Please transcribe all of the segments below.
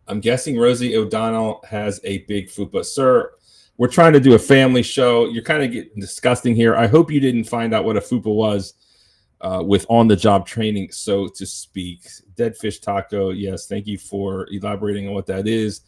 I'm guessing Rosie O'Donnell has a big fupa. Sir, we're trying to do a family show. You're kind of getting disgusting here. I hope you didn't find out what a fupa was with on-the-job training, so to speak. Dead fish taco, yes, thank you for elaborating on what that is.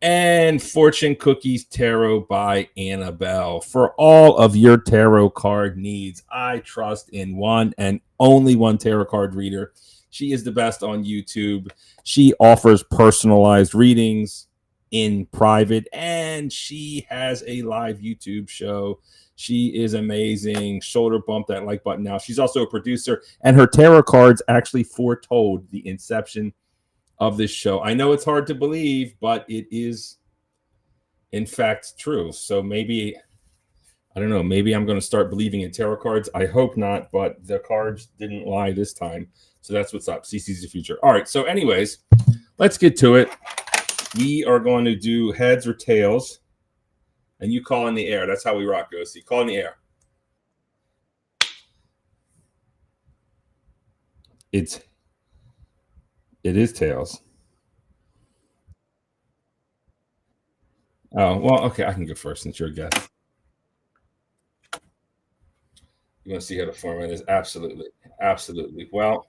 And Fortune Cookies Tarot by Annabelle. For all of your tarot card needs, I trust in one and only one tarot card reader. She is the best on YouTube. She offers personalized readings in private, and she has a live YouTube show. She is amazing. Shoulder bump that like button now. She's also a producer, and her tarot cards actually foretold the inception of this show. I know it's hard to believe, but it is in fact true. So maybe, I don't know, maybe I'm going to start believing in tarot cards. I hope not, but the cards didn't lie this time. So that's what's up. CC's the future. All right. So anyways, let's get to it. We are going to do heads or tails, and you call in the air. That's how we rock, Rosie. Call in the air. It is tails. Oh, well, okay. I can go first since you're a guest. You want to see how the format is? Absolutely. Absolutely. Well,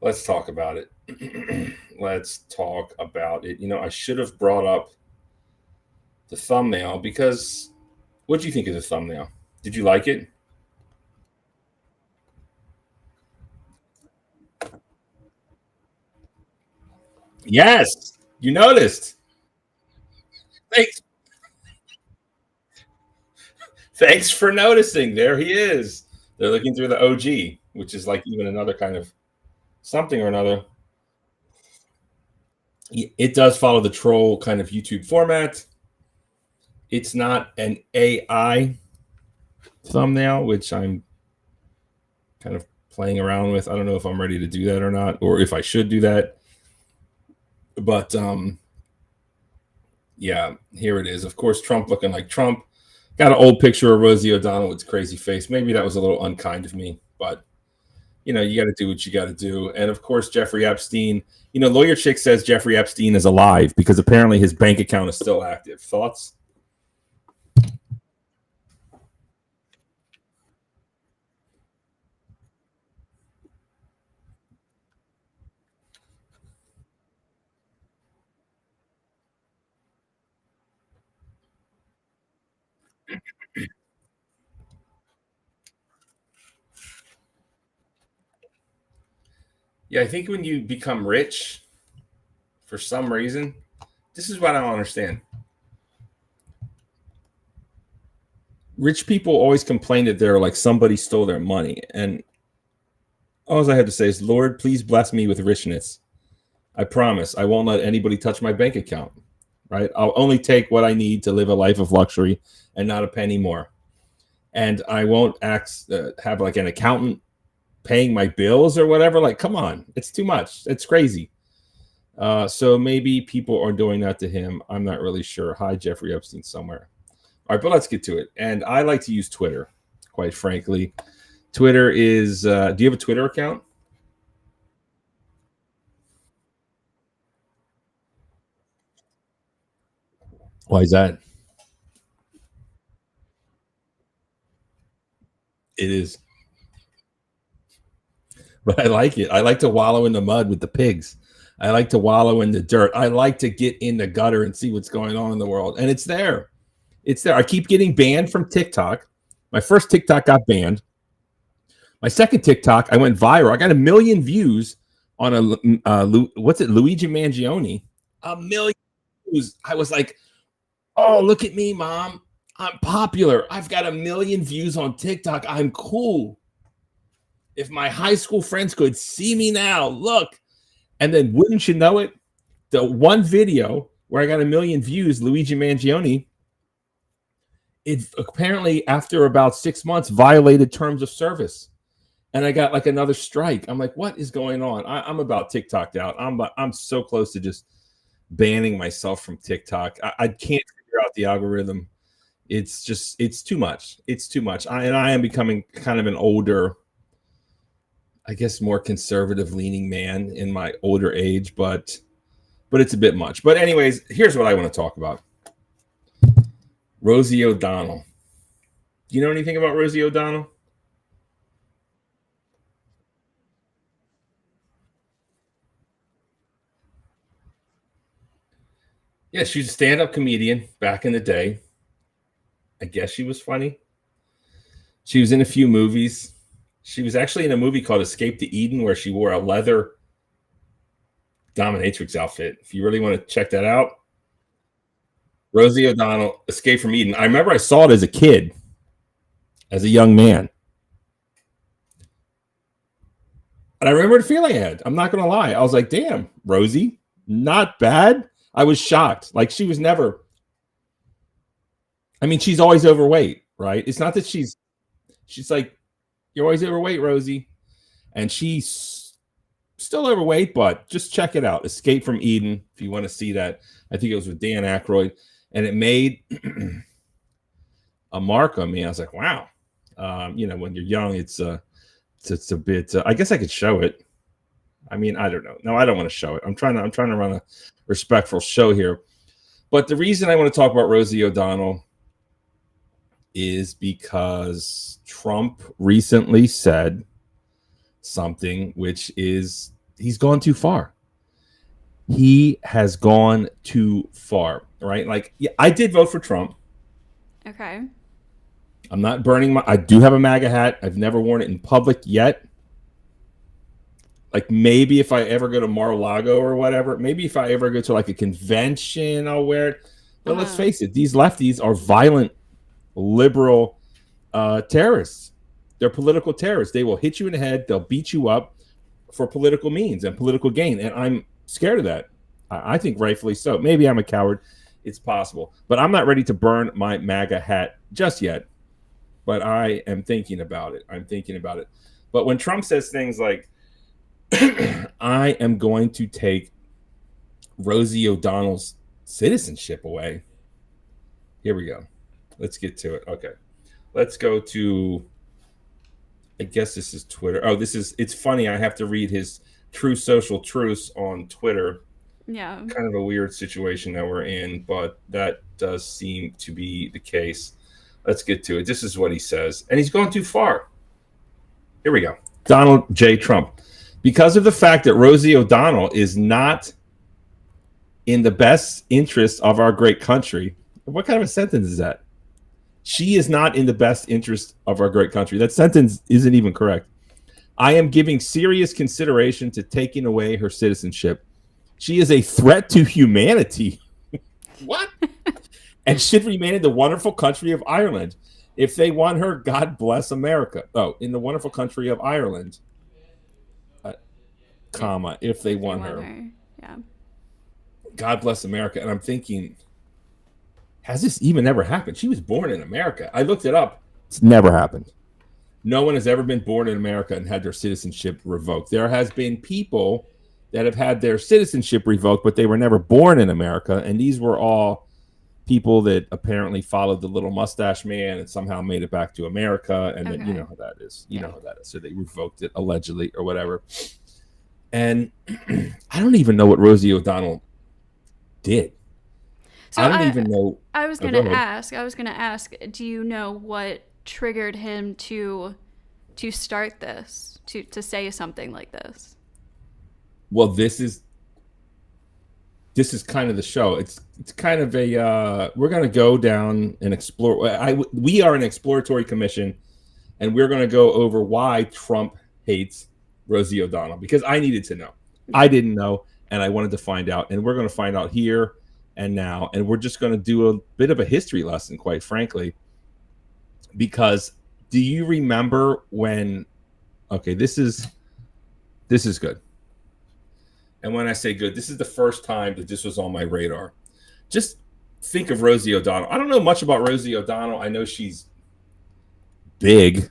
let's talk about it. Let's talk about it. You know, I should have brought up the thumbnail because what do you think of the thumbnail? Did you like it? Yes. You noticed. Thanks. Thanks for noticing. There he is. They're looking through the OG, which is like even another kind of something or another. It does follow the troll kind of YouTube format. It's not an AI thumbnail, which I'm kind of playing around with. I don't know if I'm ready to do that or not, or if I should do that. But yeah, here it is. Of course, Trump looking like Trump. Got an old picture of Rosie O'Donnell with crazy face. Maybe that was a little unkind of me, but you know, you got to do what you got to do. And of course, Jeffrey Epstein. You know, Lawyer Chick says Jeffrey Epstein is alive because apparently his bank account is still active. Thoughts? Yeah, I think when you become rich, for some reason, this is what I don't understand. Rich people always complain that they're like somebody stole their money. And all I have to say is, Lord, please bless me with richness. I promise I won't let anybody touch my bank account. Right? I'll only take what I need to live a life of luxury and not a penny more. And I won't have like an accountant paying my bills or whatever. Like, come on, it's too much. It's crazy. So maybe people are doing that to him. I'm not really sure. Hi, Jeffrey Epstein somewhere. All right, but let's get to it. And I like to use Twitter, quite frankly. Twitter is, do you have a Twitter account? Why is that? It is. But I like it. I like to wallow in the mud with the pigs. I like to wallow in the dirt. I like to get in the gutter and see what's going on in the world. And it's there. It's there. I keep getting banned from TikTok. My first TikTok got banned. My second TikTok, I went viral. I got 1 million views on what's it, Luigi Mangione. 1 million views. I was like, oh, look at me, mom. I'm popular. I've got 1 million views on TikTok. I'm cool. If my high school friends could see me now, look. And then wouldn't you know it, the one video where I got 1 million views, Luigi Mangione, it apparently after about 6 months violated terms of service. And I got like another strike. I'm like, what is going on? I'm about TikToked out. I'm so close to just banning myself from TikTok. I can't figure out the algorithm. It's too much. It's too much. I am becoming kind of an older, I guess, more conservative leaning man in my older age, but but it's a bit much. But anyways, here's what I want to talk about. Rosie O'Donnell. Do you know anything about Rosie O'Donnell? Yeah, she's a stand-up comedian back in the day. I guess she was funny. She was in a few movies. She was actually in a movie called Escape to Eden where she wore a leather dominatrix outfit. If you really want to check that out, Rosie O'Donnell, Escape from Eden. I remember I saw it as a kid, as a young man. And I remember the feeling I had. I'm not going to lie. I was like, damn, Rosie, not bad. I was shocked. Like she was never, I mean, she's always overweight, right? It's not that she's like, you're always overweight, Rosie. And she's still overweight, but just check it out. Escape from Eden, if you want to see that. I think it was with Dan Aykroyd. And it made a mark on me. I was like, wow. When you're young, it's a bit, I guess I could show it. I mean, I don't know. No, I don't want to show it. I'm trying to run a respectful show here. But the reason I want to talk about Rosie O'Donnell is because Trump recently said something which is he's gone too far. He has gone too far, right? Like, yeah, I did vote for Trump. Okay. I'm not burning I do have a MAGA hat. I've never worn it in public yet. Like maybe if I ever go to Mar-a-Lago or whatever, maybe if I ever go to like a convention, I'll wear it. But let's face it, these lefties are violent, liberal terrorists. They're political terrorists. They will hit you in the head. They'll beat you up for political means and political gain. And I'm scared of that. I think rightfully so. Maybe I'm a coward. It's possible. But I'm not ready to burn my MAGA hat just yet. But I am thinking about it. But when Trump says things like, I am going to take Rosie O'Donnell's citizenship away. Here we go. Let's get to it. Okay. Let's go to, I guess this is Twitter. Oh, it's funny. I have to read his True Social Truths on Twitter. Yeah. Kind of a weird situation that we're in, but that does seem to be the case. Let's get to it. This is what he says. And he's gone too far. Here we go. Donald J. Trump. Because of the fact that Rosie O'Donnell is not in the best interest of our great country. What kind of a sentence is that? She is not in the best interest of our great country. That sentence isn't even correct. I am giving serious consideration to taking away her citizenship. She is a threat to humanity. What? And should remain in the wonderful country of Ireland. If they want her, God bless America. Oh, in the wonderful country of Ireland. Comma, if they want her. Yeah. God bless America. And I'm thinking, has this even ever happened? She was born in America. I looked it up. It's never happened. No one has ever been born in America and had their citizenship revoked. There has been people that have had their citizenship revoked, but they were never born in America. And these were all people that apparently followed the little mustache man and somehow made it back to America. And then you know how that is. You know how that is. So they revoked it allegedly or whatever. And I don't even know what Rosie O'Donnell did. So I don't even know. I was going to ask, do you know what triggered him to start this, to say something like this? Well, this is kind of the show. It's kind of a we're going to go down and explore. We are an exploratory commission, and we're going to go over why Trump hates Rosie O'Donnell, because I needed to know. I didn't know, and I wanted to find out, and we're going to find out here and now, and we're just going to do a bit of a history lesson, quite frankly, because do you remember when? Okay, this is good. And when I say good, this is the first time that this was on my radar. Just think of Rosie O'Donnell. I don't know much about Rosie O'Donnell. I know she's big.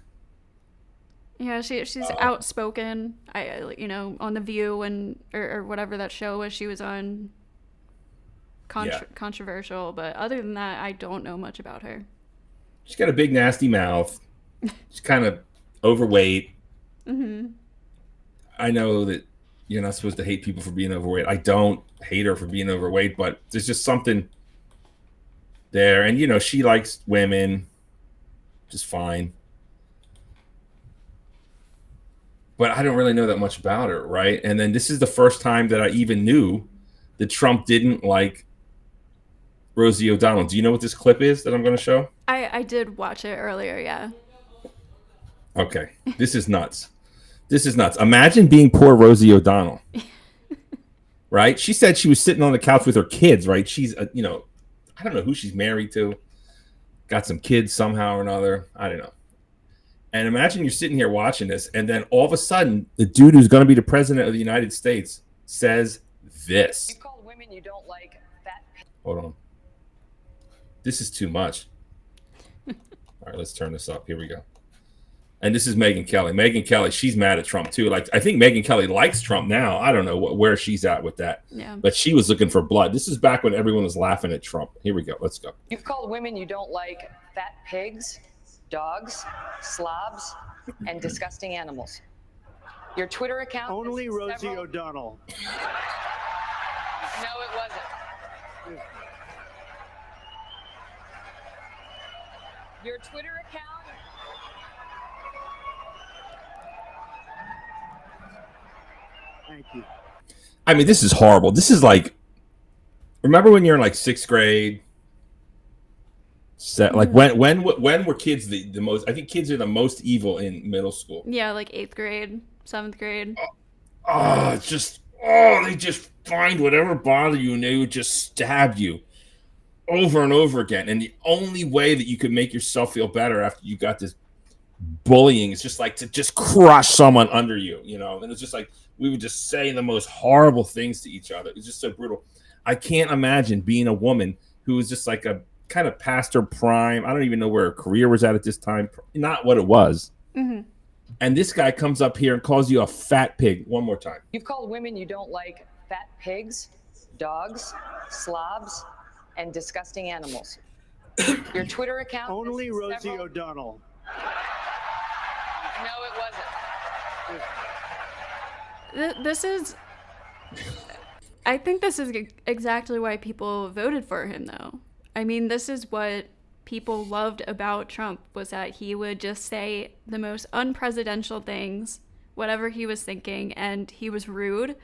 Yeah, she's outspoken. On The View or whatever that show was she was on. Controversial, but other than that, I don't know much about her. She's got a big, nasty mouth. She's kind of overweight. Mm-hmm. I know that you're not supposed to hate people for being overweight. I don't hate her for being overweight, but there's just something there. And, she likes women, just fine. But I don't really know that much about her, right? And then this is the first time that I even knew that Trump didn't like Rosie O'Donnell. Do you know what this clip is that I'm going to show? I did watch it earlier, yeah. Okay. This is nuts. This is nuts. Imagine being poor Rosie O'Donnell. Right? She said she was sitting on the couch with her kids, right? She's, I don't know who she's married to. Got some kids somehow or another. I don't know. And imagine you're sitting here watching this, and then all of a sudden, the dude who's going to be the president of the United States says this. You called women you don't like fat. Hold on. This is too much. All right, let's turn this up. Here we go. And this is Megyn Kelly. Megyn Kelly, she's mad at Trump too. Like, I think Megyn Kelly likes Trump now. I don't know where she's at with that. Yeah. But she was looking for blood. This is back when everyone was laughing at Trump. Here we go. Let's go. You've called women you don't like fat pigs, dogs, slobs, and disgusting animals. Your Twitter account. Only Rosie O'Donnell. No, it wasn't. Your Twitter account. Thank you. I mean, this is horrible. This is like, remember when you're in like sixth grade? Like when were kids the most? I think kids are the most evil in middle school. Yeah, like 8th grade, 7th grade. They just find whatever bothers you and they would just stab you over and over again. And the only way that you could make yourself feel better after you got this bullying is just like to just crush someone under you, And it's just like we would just say the most horrible things to each other. It's just so brutal. I can't imagine being a woman who was just like a kind of past her prime. I don't even know where her career was at this time. Not what it was. Mm-hmm. And this guy comes up here and calls you a fat pig. One more time. You've called women you don't like fat pigs, dogs, slobs, and disgusting animals. Your Twitter account. Only Rosie O'Donnell. No, it wasn't. I think this is exactly why people voted for him, though. I mean, this is what people loved about Trump, was that he would just say the most unpresidential things, whatever he was thinking, and he was rude.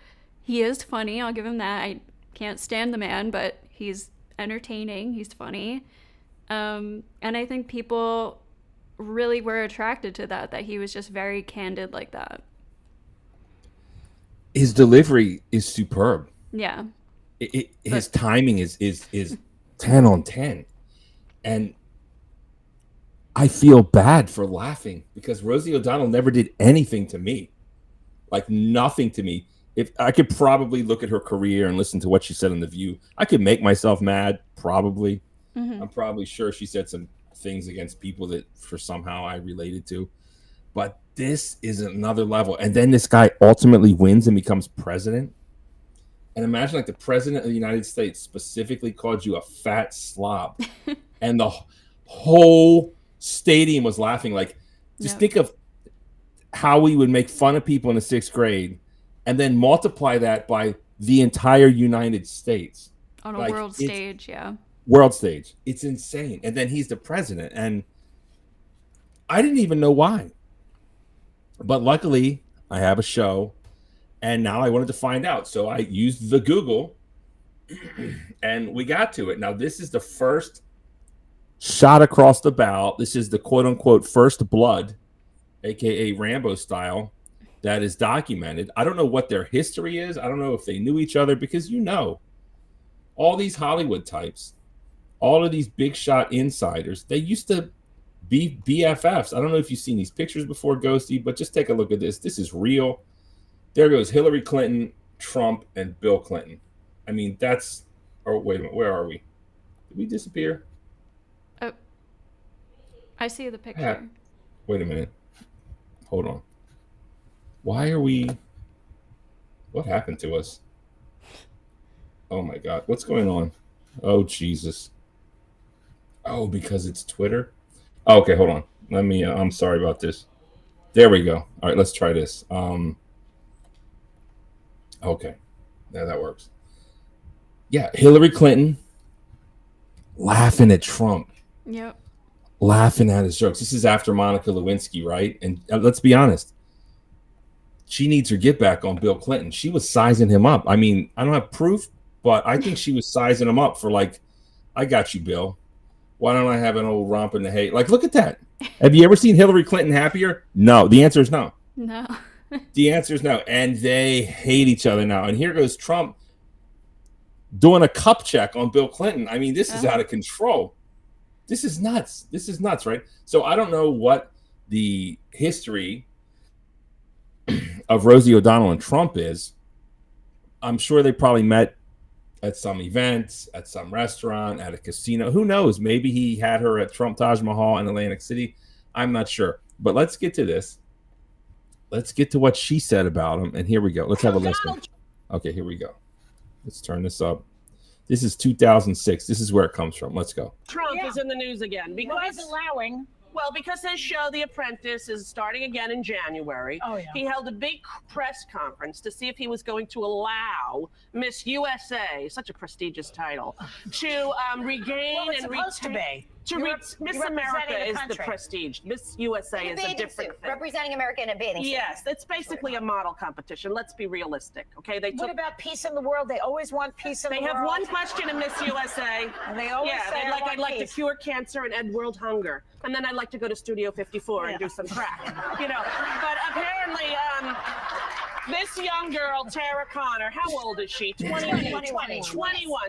He is funny, I'll give him that. I can't stand the man, but he's entertaining, he's funny. And I think people really were attracted to that he was just very candid like that. His delivery is superb. Yeah. His timing is 10 on 10. And I feel bad for laughing because Rosie O'Donnell never did anything to me. Like nothing to me. If I could probably look at her career and listen to what she said on The View, I could make myself mad, probably. Mm-hmm. I'm probably sure she said some things against people that for somehow I related to. But this is another level. And then this guy ultimately wins and becomes president. And imagine like the president of the United States specifically called you a fat slob. And the whole stadium was laughing. Like, just think of how we would make fun of people in the 6th grade and then multiply that by the entire United States. On a world stage, yeah. World stage. It's insane. And then he's the president. And I didn't even know why. But luckily, I have a show. And now I wanted to find out. So I used the Google. And we got to it. Now, this is the first shot across the bow. This is the quote-unquote first blood, a.k.a. Rambo style, that is documented. I don't know what their history is. I don't know if they knew each other because, all these Hollywood types, all of these big shot insiders, they used to be BFFs. I don't know if you've seen these pictures before, Ghosty, but just take a look at this. This is real. There goes Hillary Clinton, Trump, and Bill Clinton. I mean, that's... Oh, wait a minute. Where are we? Did we disappear? Oh, I see the picture. Wait a minute. Hold on. Why are we... What happened to us? Oh, my God. What's going on? Oh, Jesus. Oh, because it's Twitter? Oh, okay, hold on. I'm sorry about this. There we go. All right, let's try this. Okay. Yeah, that works. Yeah, Hillary Clinton laughing at Trump, Yep. laughing at his jokes. This is after Monica Lewinsky, right? And let's be honest, she needs her get back on Bill Clinton. She was sizing him up. I mean, I don't have proof, but I think she was sizing him up for like, I got you, Bill. Why don't I have an old romp in the hay? Like, look at that. Have you ever seen Hillary Clinton happier? No. The answer is no. No. The answer is no. And they hate each other now. And here goes Trump doing a cup check on Bill Clinton. I mean, this is out of control. This is nuts. This is nuts, right? So I don't know what the history of Rosie O'Donnell and Trump is. I'm sure they probably met at some events, at some restaurant, at a casino. Who knows? Maybe he had her at Trump Taj Mahal in Atlantic City. I'm not sure. But let's get to this. Let's get to what she said about him. And here we go. Let's have a listen. Okay, here we go. Let's turn this up. This is 2006. This is where it comes from. Let's go. Trump is in the news again because allowing. Well, because his show, The Apprentice, is starting again in January. Oh, yeah. He held a big press conference to see if he was going to allow Miss USA, such a prestigious title, to regain and retain. Miss America is the prestige. Miss USA is a different thing. Representing America in a bathing suit. Yes, it's basically a model competition. Let's be realistic, okay? What about peace in the world? They always want peace in the world. They have one question in Miss USA. And they always say, I'd like to cure cancer and end world hunger. And then I'd like to go to Studio 54 and do some crack, you know. But apparently, this young girl, Tara Connor, how old is she? 21.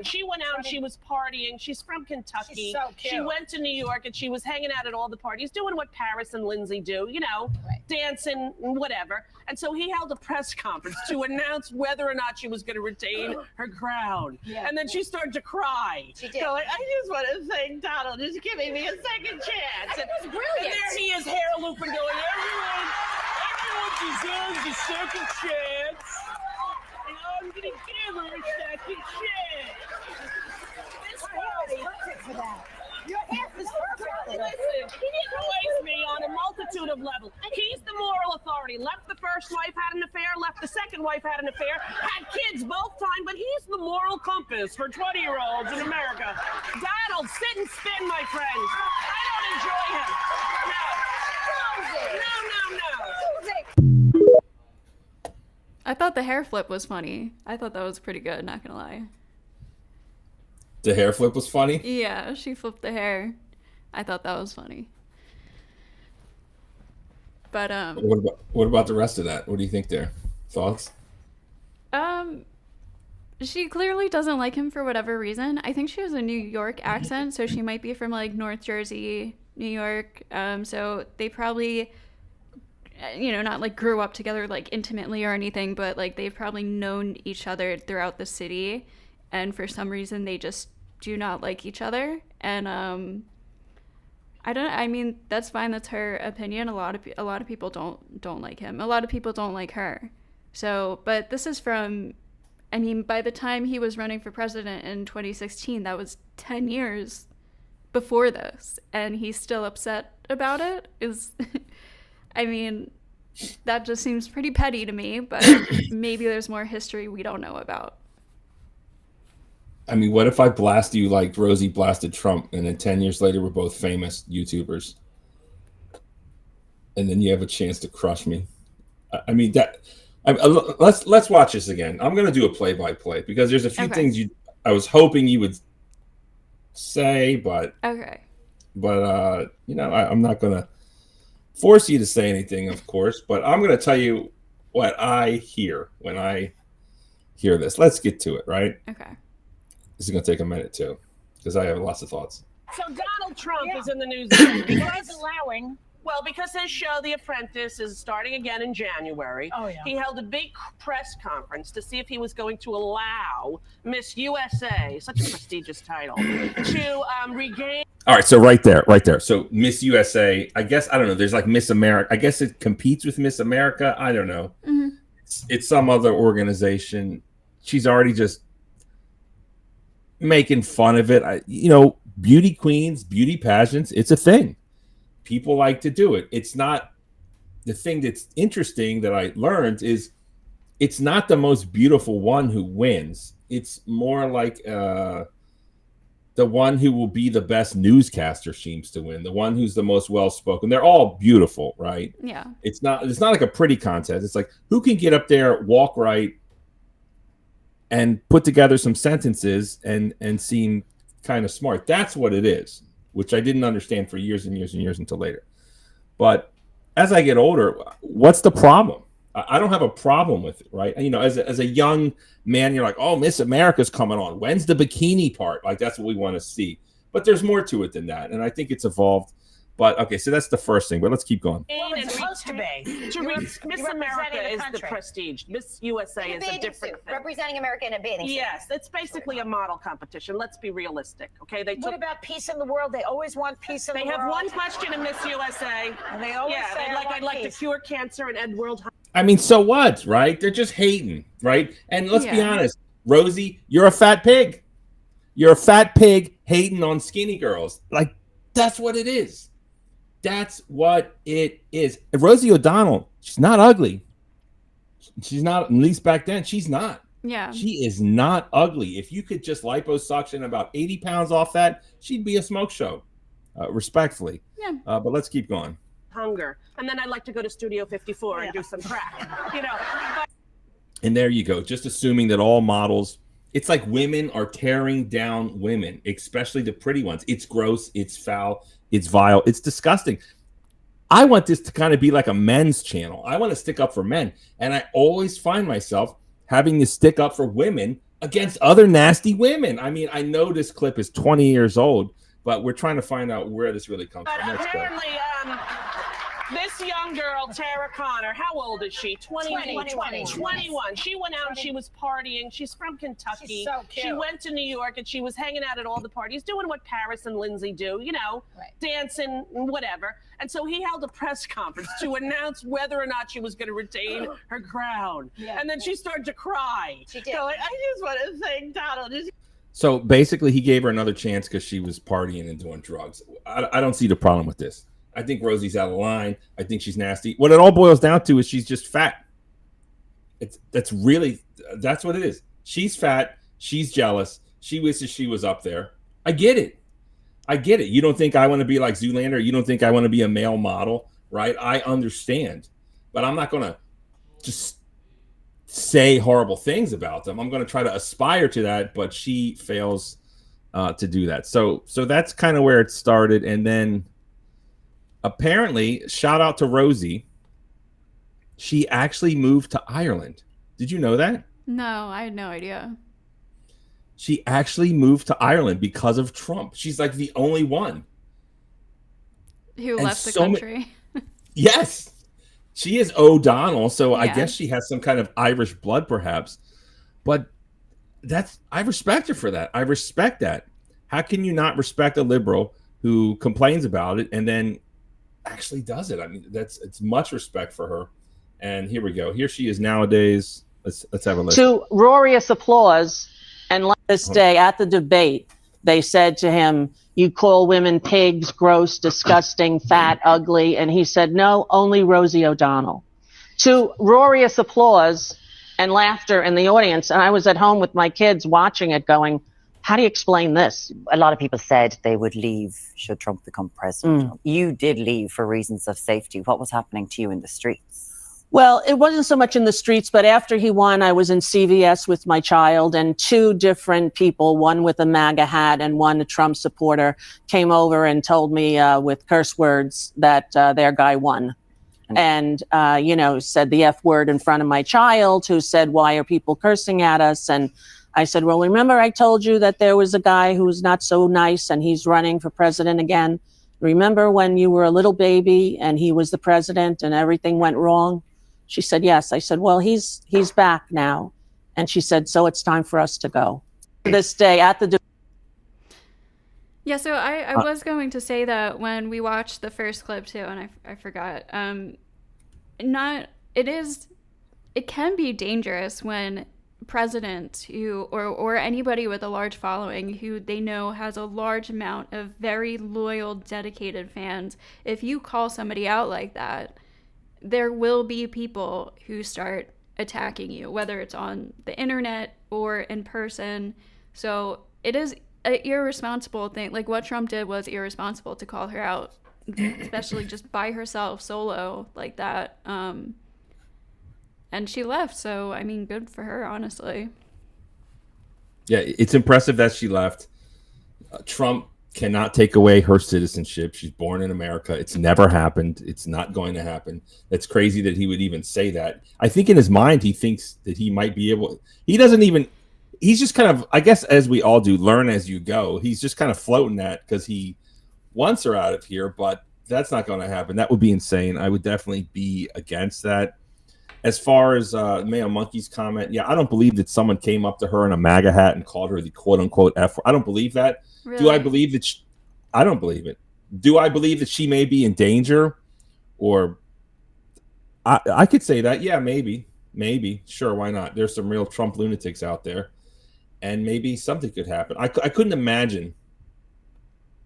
She went out and she was partying. She's from Kentucky. She's so cute. She went to New York and she was hanging out at all the parties, doing what Paris and Lindsay do, you know, dancing and whatever. And so he held a press conference to announce whether or not she was going to retain her crown. Yeah. And then she started to cry. She did. Going, I just want to thank Donald just giving me a second chance. It was brilliant. And there he is, hair looping, going, everyone deserves a second chance. And I'm going to give her a second chance. This party. Perfect for that. Your hair is perfect. Listen, he annoys me on a multitude of levels. He's the moral authority. Left the first wife, had an affair. Left the second wife, had an affair. Had kids both time, but he's the moral compass for 20-year-olds in America. Donald, sit and spin, my friend. I don't enjoy him. No. I thought the hair flip was funny. I thought that was pretty good, not gonna lie. The hair flip was funny? Yeah, she flipped the hair. I thought that was funny. But what about the rest of that? What do you think there? Thoughts? She clearly doesn't like him for whatever reason. I think she has a New York accent, so she might be from like North Jersey, New York. So they probably, you know, not like grew up together like intimately or anything, but like they've probably known each other throughout the city, and for some reason they just do not like each other. And I mean, that's fine. That's her opinion. A lot of people don't like him. A lot of people don't like her. So, but this is from, I mean, by the time he was running for president in 2016, that was 10 years before this, and he's still upset about it. I mean, that just seems pretty petty to me, but maybe there's more history we don't know about. I mean, what if I blast you like Rosie blasted Trump, and then 10 years later we're both famous YouTubers, and then you have a chance to crush me? I mean, let's watch this again. I'm gonna do a play-by-play because there's a few things I was hoping you would say, but you know, I'm not gonna force you to say anything, of course, but I'm gonna tell you what I hear when I hear this. Let's get to it, right? Okay. This is going to take a minute, too, because I have lots of thoughts. So Donald Trump is in the news again because allowing. Well, because his show, The Apprentice, is starting again in January. Oh, yeah. He held a big press conference to see if he was going to allow Miss USA, such a prestigious title, to regain. All right, so right there. So Miss USA, I guess, I don't know, there's like Miss America. I guess it competes with Miss America. I don't know. Mm-hmm. It's some other organization. She's already just making fun of it. You know, beauty queens, beauty pageants, it's a thing. People like to do it. It's not the thing that's interesting that I learned is it's not the most beautiful one who wins. It's more like the one who will be the best newscaster seems to win. The one who's the most well-spoken. They're all beautiful, right? Yeah. It's not like a pretty contest. It's like who can get up there, walk right, and put together some sentences and seem kind of smart. That's what it is, which I didn't understand for years and years and years until later. But as I get older, what's the problem? I don't have a problem with it, right? You know, as a young man, you're like, oh, Miss America's coming on. When's the bikini part? Like, that's what we want to see. But there's more to it than that. And I think it's evolved. But, okay, so that's the first thing. But let's keep going. Well, it's supposed to be. Miss America is the prestige. Miss USA is a different thing. Representing America in a bathing suit. Yes, it's basically a model competition. Let's be realistic, okay? What about peace in the world? They always want peace in the world. They have one question in Miss USA. And they always say, I'd like to cure cancer and end world hunger. I mean, so what, right? They're just hating, right? And let's be honest, Rosie, you're a fat pig. You're a fat pig hating on skinny girls. Like, that's what it is. That's what it is. Rosie O'Donnell, she's not ugly. She's not, at least back then, she's not. Yeah. She is not ugly. If you could just liposuction about 80 pounds off that, she'd be a smoke show, respectfully. Yeah. But let's keep going. Hunger. And then I'd like to go to Studio 54 and do some crack, you know. And there you go. Just assuming that all models, it's like women are tearing down women, especially the pretty ones. It's gross. It's foul. It's vile. It's disgusting. I want this to kind of be like a men's channel. I want to stick up for men. And I always find myself having to stick up for women against other nasty women. I mean, I know this clip is 20 years old, but we're trying to find out where this really comes from. But apparently, this young girl, Tara Connor, how old is she? 21. She went out and she was partying. She's from Kentucky. She's so cute. She went to New York and she was hanging out at all the parties, doing what Paris and Lindsay do, you know, dancing, whatever. And so he held a press conference to announce whether or not she was going to retain her crown. Yeah. And then she started to cry. She did. So I just want to thank Donald. So basically, he gave her another chance because she was partying and doing drugs. I don't see the problem with this. I think Rosie's out of line. I think she's nasty. What it all boils down to is she's just fat. That's what it is. She's fat. She's jealous. She wishes she was up there. I get it. You don't think I want to be like Zoolander? You don't think I want to be a male model, right? I understand. But I'm not going to just say horrible things about them. I'm going to try to aspire to that, but she fails to do that. So that's kind of where it started. And then apparently, shout out to Rosie, she actually moved to Ireland. Did you know that? No, I had no idea. She actually moved to Ireland because of Trump. She's like the only one who left the country. Yes. She is O'Donnell, so I guess she has some kind of Irish blood, perhaps. But I respect her for that. I respect that. How can you not respect a liberal who complains about it and then actually does it? I mean, it's much respect for her. And here we go. Here she is nowadays. Let's have a listen. To roarious applause, and this day at the debate, they said to him, "You call women pigs, gross, disgusting, fat, ugly," and he said, "No, only Rosie O'Donnell." To roarious applause and laughter in the audience, and I was at home with my kids watching it, going, "How do you explain this?" A lot of people said they would leave should Trump become president. You did leave for reasons of safety. What was happening to you in the streets? Well, it wasn't so much in the streets, but after he won, I was in CVS with my child, and two different people, one with a MAGA hat and one a Trump supporter, came over and told me with curse words that their guy won. And, said the F word in front of my child, who said, "Why are people cursing at us?" And I said, "Well, remember I told you that there was a guy who's not so nice and he's running for president again? Remember when you were a little baby and he was the president and everything went wrong?" She said, "Yes." I said, "Well, he's back now." And she said, "So it's time for us to go." This day at the Yeah, so I was going to say that when we watched the first clip too, and I forgot. It can be dangerous when presidents or anybody with a large following who they know has a large amount of very loyal, dedicated fans. If you call somebody out like that, there will be people who start attacking you, whether it's on the internet or in person. So it is an irresponsible thing. Like, what Trump did was irresponsible, to call her out, especially just by herself, solo, like that. And she left, so I mean, good for her, honestly. Yeah, it's impressive that she left. Trump cannot take away her citizenship. She's born in America. It's never happened. It's not going to happen. It's crazy that he would even say that. I think in his mind, he thinks that he might be able. He doesn't even. He's just kind of, I guess, as we all do, learn as you go. He's just kind of floating that because he wants her out of here, but that's not going to happen. That would be insane. I would definitely be against that. As far as Mayo Monkey's comment, yeah, I don't believe that someone came up to her in a MAGA hat and called her the quote-unquote F word. I don't believe that. Really? Do I believe that? I don't believe it. Do I believe that she may be in danger? Or I could say that, yeah, maybe. Sure, why not? There's some real Trump lunatics out there. And maybe something could happen. I couldn't imagine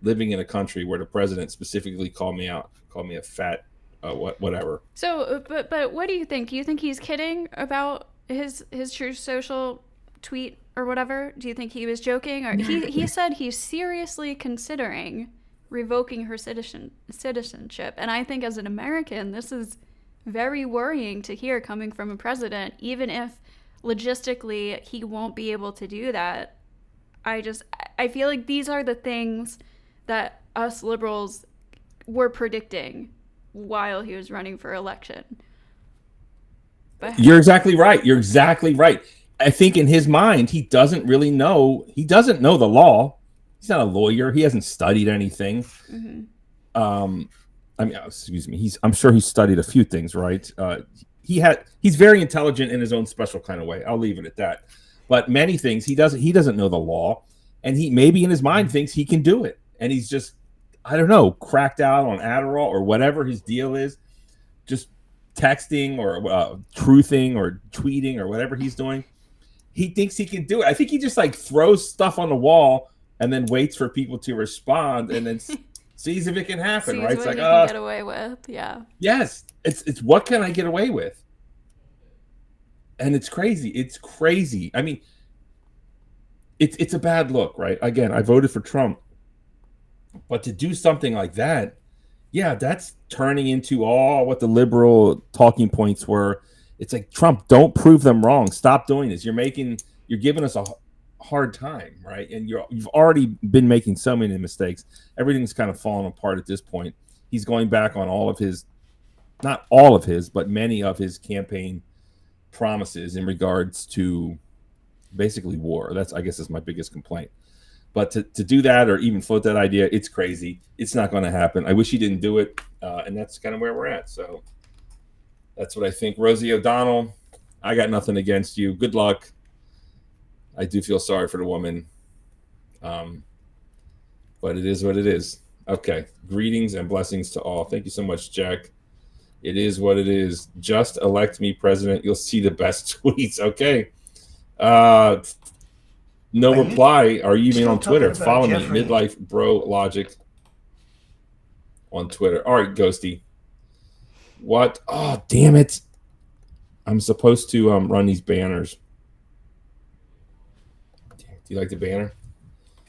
living in a country where the president specifically called me out, called me a fat whatever. So, but what do you think? Do you think he's kidding about his Truth Social tweet or whatever? Do you think he was joking? Or he said he's seriously considering revoking her citizenship. And I think as an American, this is very worrying to hear coming from a president, even if logistically he won't be able to do that. I feel like these are the things that us liberals were predicting while he was running for election. But You're exactly right. I think in his mind, he doesn't really know. He doesn't know the law. He's not a lawyer. He hasn't studied anything. Mm-hmm. I mean, excuse me. I'm sure he studied a few things, right? He's very intelligent in his own special kind of way. I'll leave it at that. But many things he doesn't know the law, and he maybe in his mind thinks he can do it, and he's just, I don't know, cracked out on Adderall or whatever his deal is, just texting or truthing or tweeting or whatever he's doing. He thinks he can do it. I think he just like throws stuff on the wall and then waits for people to respond and then sees if it can happen, right? It's what like, he can get away with, yeah. Yes, it's what can I get away with? And it's crazy. It's crazy. I mean, it's a bad look, right? Again, I voted for Trump. But to do something like that, yeah, that's turning into all what the liberal talking points were. It's like, Trump, don't prove them wrong. Stop doing this. You're giving us a hard time, right? And you've already been making so many mistakes. Everything's kind of falling apart at this point. He's going back on not all of his, but many of his campaign promises in regards to basically war. I guess is my biggest complaint. But to do that or even float that idea, it's crazy. It's not going to happen. I wish he didn't do it. And that's kind of where we're at. So that's what I think. Rosie O'Donnell, I got nothing against you. Good luck. I do feel sorry for the woman. But it is what it is. Okay. Greetings and blessings to all. Thank you so much, Jack. It is what it is. Just elect me president. You'll see the best tweets. Okay. No reply. Are you even on Twitter? Follow me, Midlife Bro Logic on Twitter. All right, Ghosty. What? Oh, damn it. I'm supposed to run these banners. Do you like the banner?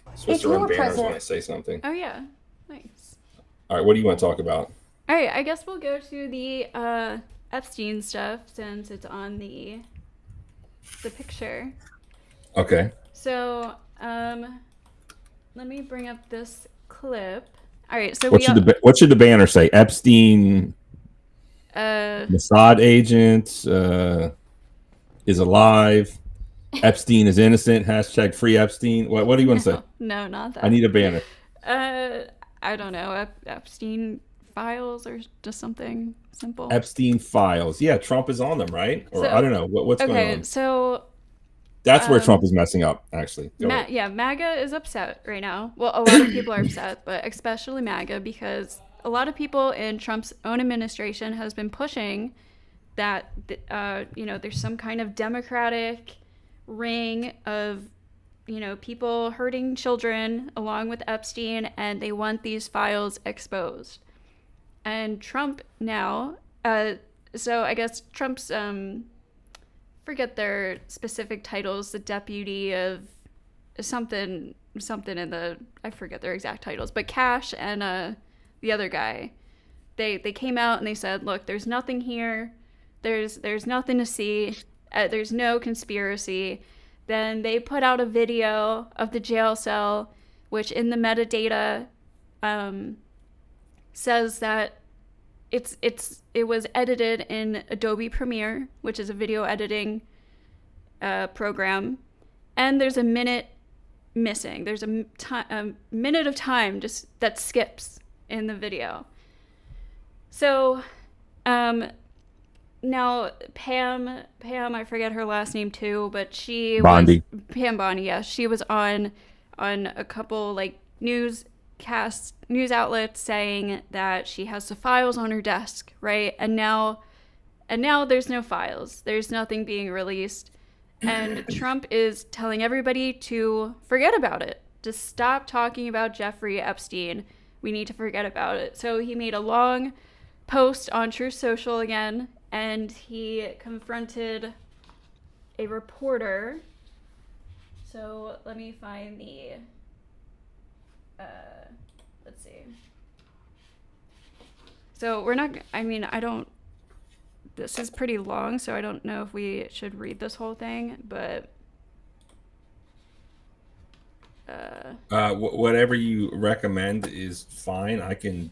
I'm supposed to run banners when I say something. Oh, yeah. Nice. All right, what do you want to talk about? All right, I guess we'll go to the Epstein stuff since it's on the picture. Okay. So, let me bring up this clip. All right, so what should the banner say? Epstein, Mossad agent, is alive. Epstein is innocent. # free Epstein. What do you want to say? No, not that. I need a banner. I don't know. Epstein files or just something simple. Epstein files. Yeah, Trump is on them, right? Or I don't know. What's going on? Okay, so that's where Trump is messing up, actually. Yeah, MAGA is upset right now. Well, a lot of people are upset, but especially MAGA, because a lot of people in Trump's own administration has been pushing that, there's some kind of Democratic ring of, people hurting children along with Epstein, and they want these files exposed. And Trump now, so I guess Trump's forget their specific titles, the deputy of something in the, I forget their exact titles, but Cash and the other guy, they came out and they said, look, there's nothing here, there's nothing to see, there's no conspiracy. Then they put out a video of the jail cell, which in the metadata says that it was edited in Adobe Premiere, which is a video editing program, and there's a minute missing. There's a minute of time just that skips in the video. So now Pam, I forget her last name too, but she Bondi. was Pam Bondi. Yeah, she was on a couple like news outlets saying that she has the files on her desk, right? And now there's no files. There's nothing being released. And Trump is telling everybody to forget about it. To stop talking about Jeffrey Epstein. We need to forget about it. So he made a long post on Truth Social again, and he confronted a reporter. So let me find the let's see. So we're not, this is pretty long, so I don't know if we should read this whole thing, but whatever you recommend is fine. I can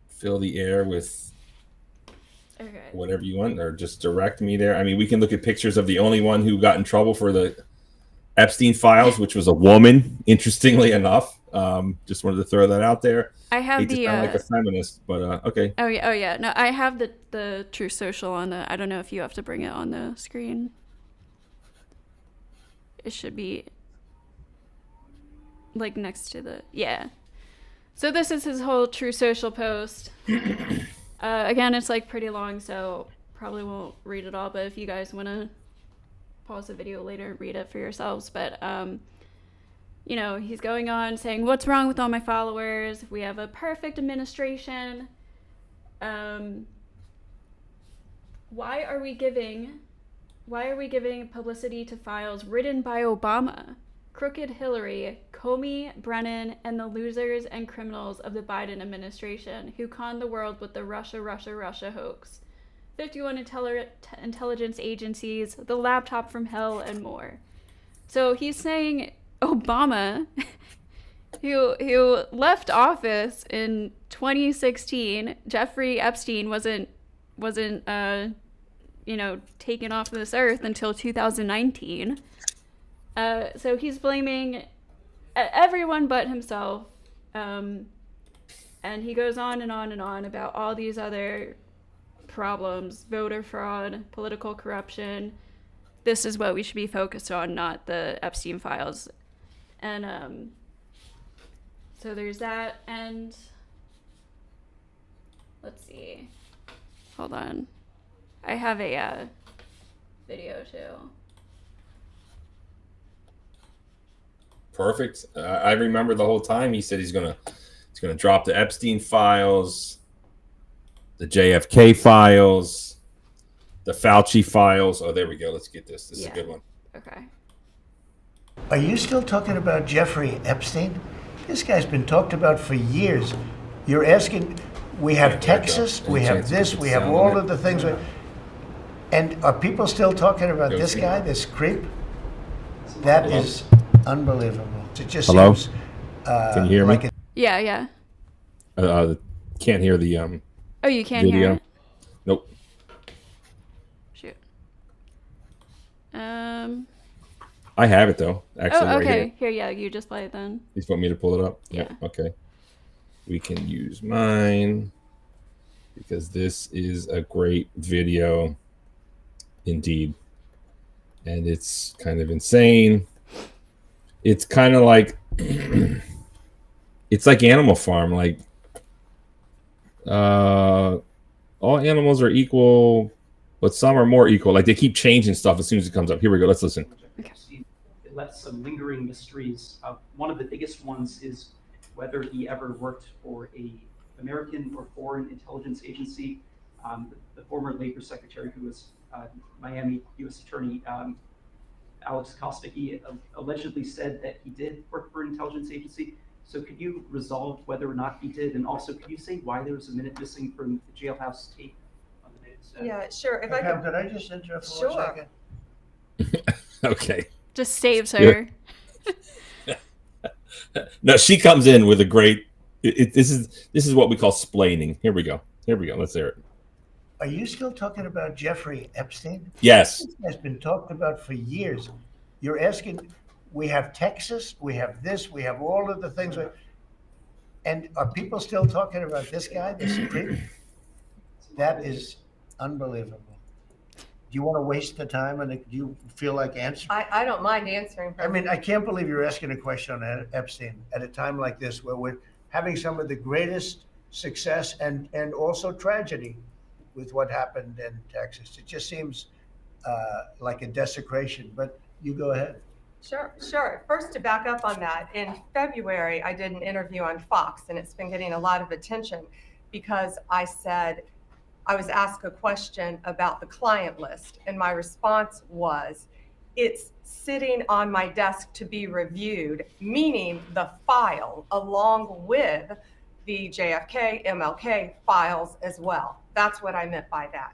fill the air with whatever you want, or just direct me there. I mean, we can look at pictures of the only one who got in trouble for the Epstein files, which was a woman, interestingly enough. Just wanted to throw that out there. I have hate to sound like a feminist, but okay. Oh yeah. No, I have the Truth Social on the. I don't know if you have to bring it on the screen. It should be like next to the So this is his whole Truth Social post. Again, it's like pretty long, so probably won't read it all. But if you guys want to pause the video later and read it for yourselves, but he's going on saying, what's wrong with all my followers? We have a perfect administration. Why are we giving publicity to files written by Obama, crooked Hillary, Comey, Brennan, and the losers and criminals of the Biden administration who conned the world with the Russia hoax? 51 intelligence agencies, the laptop from hell, and more. So he's saying Obama, who left office in 2016, Jeffrey Epstein wasn't taken off this earth until 2019. So he's blaming everyone but himself. And he goes on and on and on about all these other problems, voter fraud, political corruption. This is what we should be focused on, not the Epstein files. And so there's that. And let's see. Hold on. I have a video too. Perfect. I remember the whole time he said he's gonna drop the Epstein files, the JFK files, the Fauci files. Oh, there we go. Let's get this. This is a good one. Okay. Are you still talking about Jeffrey Epstein? This guy's been talked about for years. You're asking, we have Texas, we have this, we have all of the things. And are people still talking about this guy, this creep? That is unbelievable. It just seems, can you hear me? Yeah. Can't hear the Oh, you can't video. hear it? Nope. Shoot. I have it though. Actually, oh, okay. Right here. Yeah, you just play it then. You just want me to pull it up? Yeah. Okay. We can use mine because this is a great video indeed. And it's kind of insane. It's kind of like it's like Animal Farm. Like all animals are equal, but some are more equal. Like they keep changing stuff as soon as it comes up. Here we go. Let's listen. It left some lingering mysteries. One of the biggest ones is whether he ever worked for a American or foreign intelligence agency. The former Labor Secretary, who was Miami U.S. Attorney Alex Costa, he allegedly said that he did work for an intelligence agency. So could you resolve whether or not he did? And also, could you say why there was a minute missing from the jailhouse tape on the news? Yeah, sure. If Okay, could I just interrupt for Sure. 1 second? Okay. Just saves her. No, she comes in with a great. This is what we call splaining. Here we go. Let's hear it. Are you still talking about Jeffrey Epstein? Yes. This has been talked about for years. You're asking, we have Texas, we have this, we have all of the things. And are people still talking about this guy, the Supreme? That is unbelievable. Do you want to waste the time and do you feel like answering? I don't mind answering. I mean, I can't believe you're asking a question on Epstein at a time like this where we're having some of the greatest success and also tragedy with what happened in Texas. It just seems like a desecration, but you go ahead. Sure. First, to back up on that, in February, I did an interview on Fox, and it's been getting a lot of attention because I said, I was asked a question about the client list, and my response was, it's sitting on my desk to be reviewed, meaning the file along with the JFK, MLK files as well. That's what I meant by that.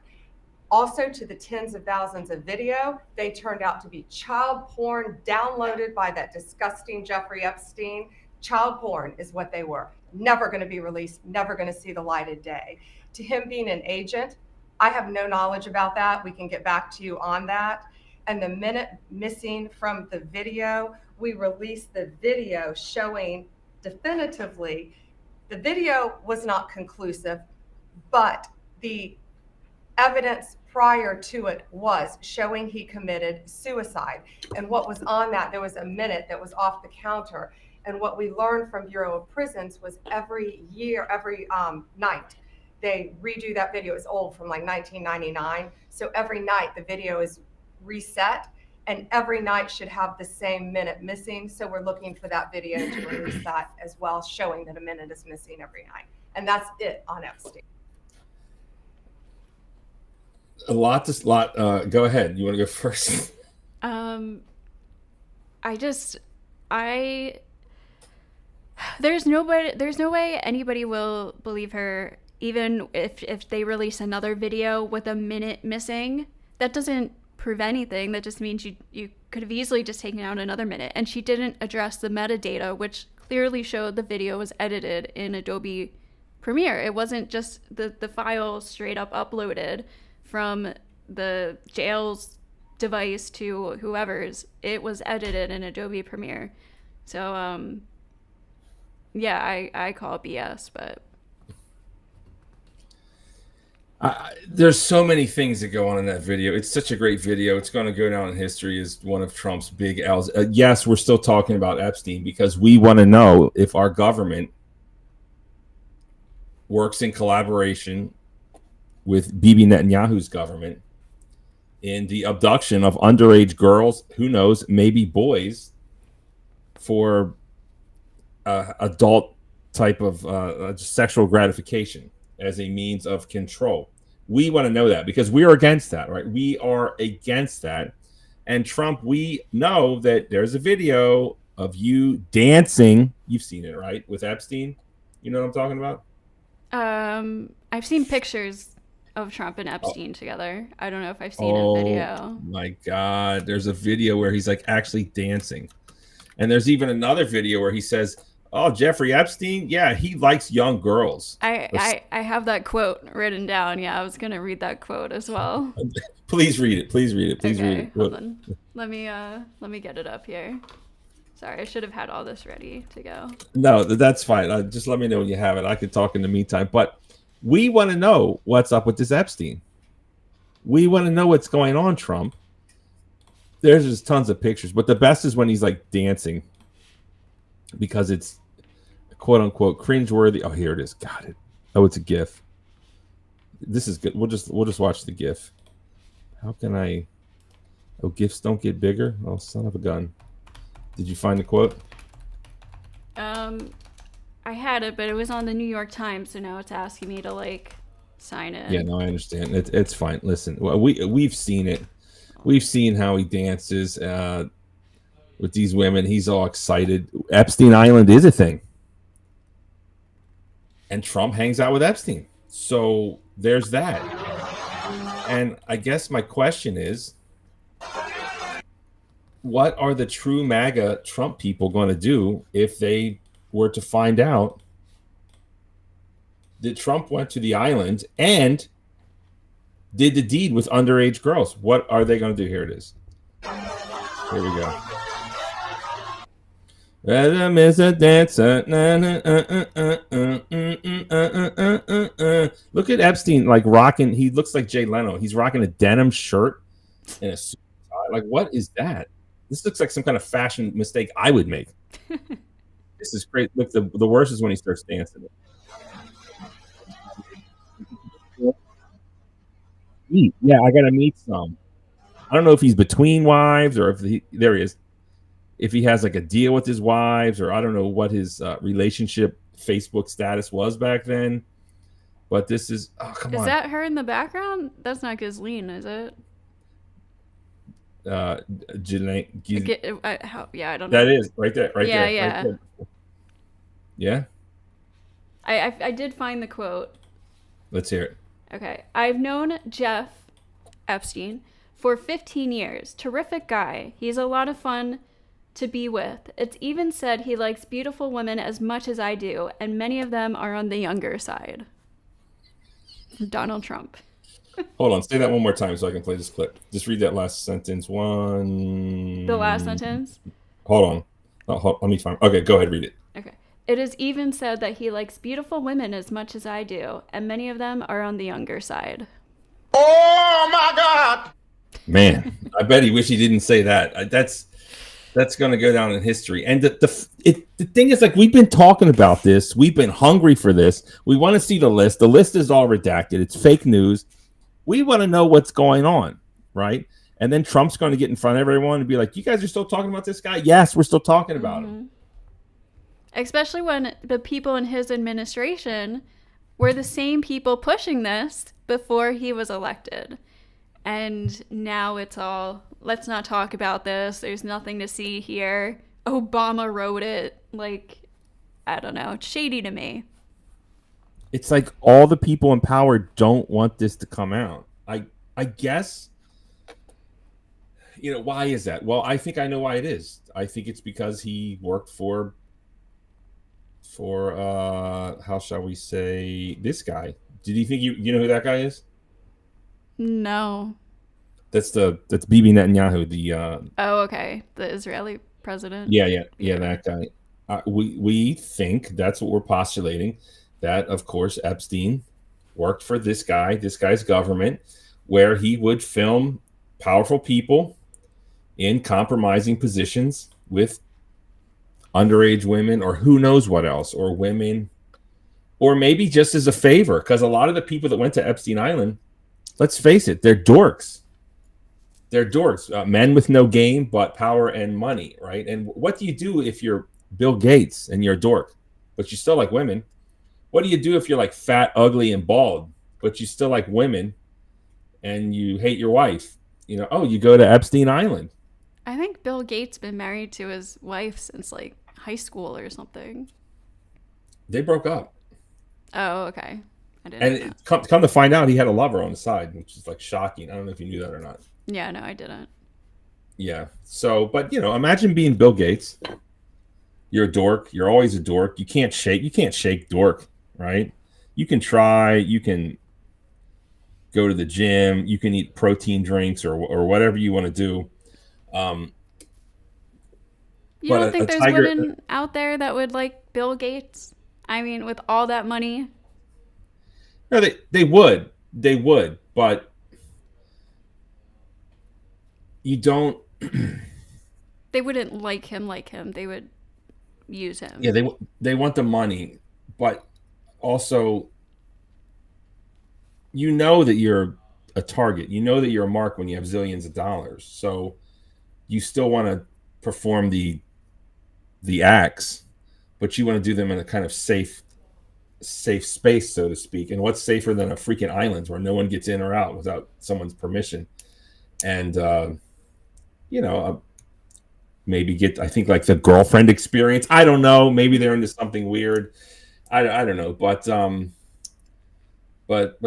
Also, to the tens of thousands of video, they turned out to be child porn downloaded by that disgusting Jeffrey Epstein. Child porn is what they were. Never going to be released, never going to see the light of day. To him being an agent, I have no knowledge about that. We can get back to you on that. And the minute missing from the video, we released the video showing definitively the video was not conclusive, but the evidence prior to it was showing he committed suicide. And what was on that, there was a minute that was off the counter. And what we learned from Bureau of Prisons was every night, they redo that video. It's old, from like 1999. So every night the video is reset, and every night should have the same minute missing. So we're looking for that video to release that as well, showing that a minute is missing every night. And that's it on Epstein. Go ahead. You want to go first? There's no way anybody will believe her, even if they release another video with a minute missing. That doesn't prove anything. That just means you could have easily just taken out another minute. And she didn't address the metadata, which clearly showed the video was edited in Adobe Premiere. It wasn't just the file straight up uploaded from the jail's device to whoever's. It was edited in Adobe Premiere. So yeah, I call it BS, but there's so many things that go on in that video. It's such a great video. It's going to go down in history as one of Trump's big L's. Yes, we're still talking about Epstein because we want to know if our government works in collaboration with Bibi Netanyahu's government in the abduction of underage girls, who knows, maybe boys, for adult type of sexual gratification as a means of control. We want to know that because we are against that, right? We are against that. And Trump, we know that there's a video of you dancing. You've seen it, right? With Epstein. You know what I'm talking about? I've seen pictures of Trump and Epstein together. I don't know if I've seen a video. Oh my God. There's a video where he's like actually dancing. And there's even another video where he says, oh, Jeffrey Epstein, yeah, he likes young girls. I have that quote written down. Yeah, I was going to read that quote as well. Please read it. Please read it. Please read it. Hold on. Let me get it up here. Sorry, I should have had all this ready to go. No, that's fine. Just let me know when you have it. I could talk in the meantime. But we want to know what's up with this Epstein. We want to know what's going on, Trump. There's just tons of pictures. But the best is when he's like dancing, because it's quote unquote cringeworthy. Oh, here it is. Got it. Oh, it's a GIF. This is good. We'll just watch the GIF. How can I? Oh, GIFs don't get bigger. Oh, son of a gun. Did you find the quote? I had it, but it was on the New York Times, so now it's asking me to like sign it. Yeah, no, I understand. It's fine. Listen, we've seen it. We've seen how he dances with these women. He's all excited. Epstein Island is a thing, and Trump hangs out with Epstein. So there's that. And I guess my question is, what are the true MAGA Trump people going to do if they were to find out that Trump went to the island and did the deed with underage girls? What are they going to do? Here it is. Here we go. Rhythm is a dancer. Look at Epstein, like rocking. He looks like Jay Leno. He's rocking a denim shirt and a suit. Like, what is that? This looks like some kind of fashion mistake I would make. This is great. Look, the worst is when he starts dancing. Yeah, I gotta meet some. I don't know if he's between wives or if there he is. If he has like a deal with his wives, or I don't know what his relationship Facebook status was back then. But this is come on. Is that her in the background? That's not Ghislaine, is it? Yeah, I don't know. That is right there, right yeah, there. Yeah, right there. Yeah. I did find the quote. Let's hear it. Okay. I've known Jeff Epstein for 15 years. Terrific guy. He's a lot of fun to be with. It's even said he likes beautiful women as much as I do, and many of them are on the younger side. Donald Trump. Hold on, say that one more time so I can play this clip. Just read that last sentence. The last sentence? Hold on. Let me find. Okay, go ahead, read it. Okay. It is even said that he likes beautiful women as much as I do, and many of them are on the younger side. Oh my God! Man, I bet he wish he didn't say that. That's going to go down in history. And the thing is, like, we've been talking about this. We've been hungry for this. We want to see the list. The list is all redacted. It's fake news. We want to know what's going on, right? And then Trump's going to get in front of everyone and be like, you guys are still talking about this guy? Yes, we're still talking about him. Especially when the people in his administration were the same people pushing this before he was elected. And now it's all, let's not talk about this. There's nothing to see here. Obama wrote it. Like, I don't know. It's shady to me. It's like all the people in power don't want this to come out. I guess, why is that? Well, I think I know why it is. I think it's because he worked for how shall we say, this guy. Did you think you know who that guy is? No. That's Bibi Netanyahu, the oh, okay. The Israeli president. Yeah, that guy. We think that's what we're postulating, that of course Epstein worked for this guy's government, where he would film powerful people in compromising positions with underage women, or who knows what else, or women, or maybe just as a favor, because a lot of the people that went to Epstein Island, let's face it, they're dorks. Men with no game but power and money, right? And what do you do if you're Bill Gates and you're a dork, but you still like women? What do you do if you're like fat, ugly, and bald, but you still like women and you hate your wife? You go to Epstein Island. I think Bill Gates been married to his wife since like high school or something. They broke up. Oh, okay. I didn't know. Come to find out, he had a lover on the side, which is like shocking. I don't know if you knew that or not. Yeah, no, I didn't. Yeah. So, but imagine being Bill Gates. You're a dork. You're always a dork. You can't shake dork, right? You can try. You can go to the gym. You can eat protein drinks or whatever you want to do. You don't think there's women out there that would like Bill Gates? I mean, with all that money? No, they would. They would, but you don't. They wouldn't like him. They would use him. Yeah, they want the money, but also, that you're a target. That you're a mark when you have zillions of dollars. So you still want to perform the acts, but you want to do them in a kind of safe safe space, so to speak. And what's safer than a freaking island where no one gets in or out without someone's permission? And maybe get, I think, like the girlfriend experience. I don't know. Maybe they're into something weird. I don't know. But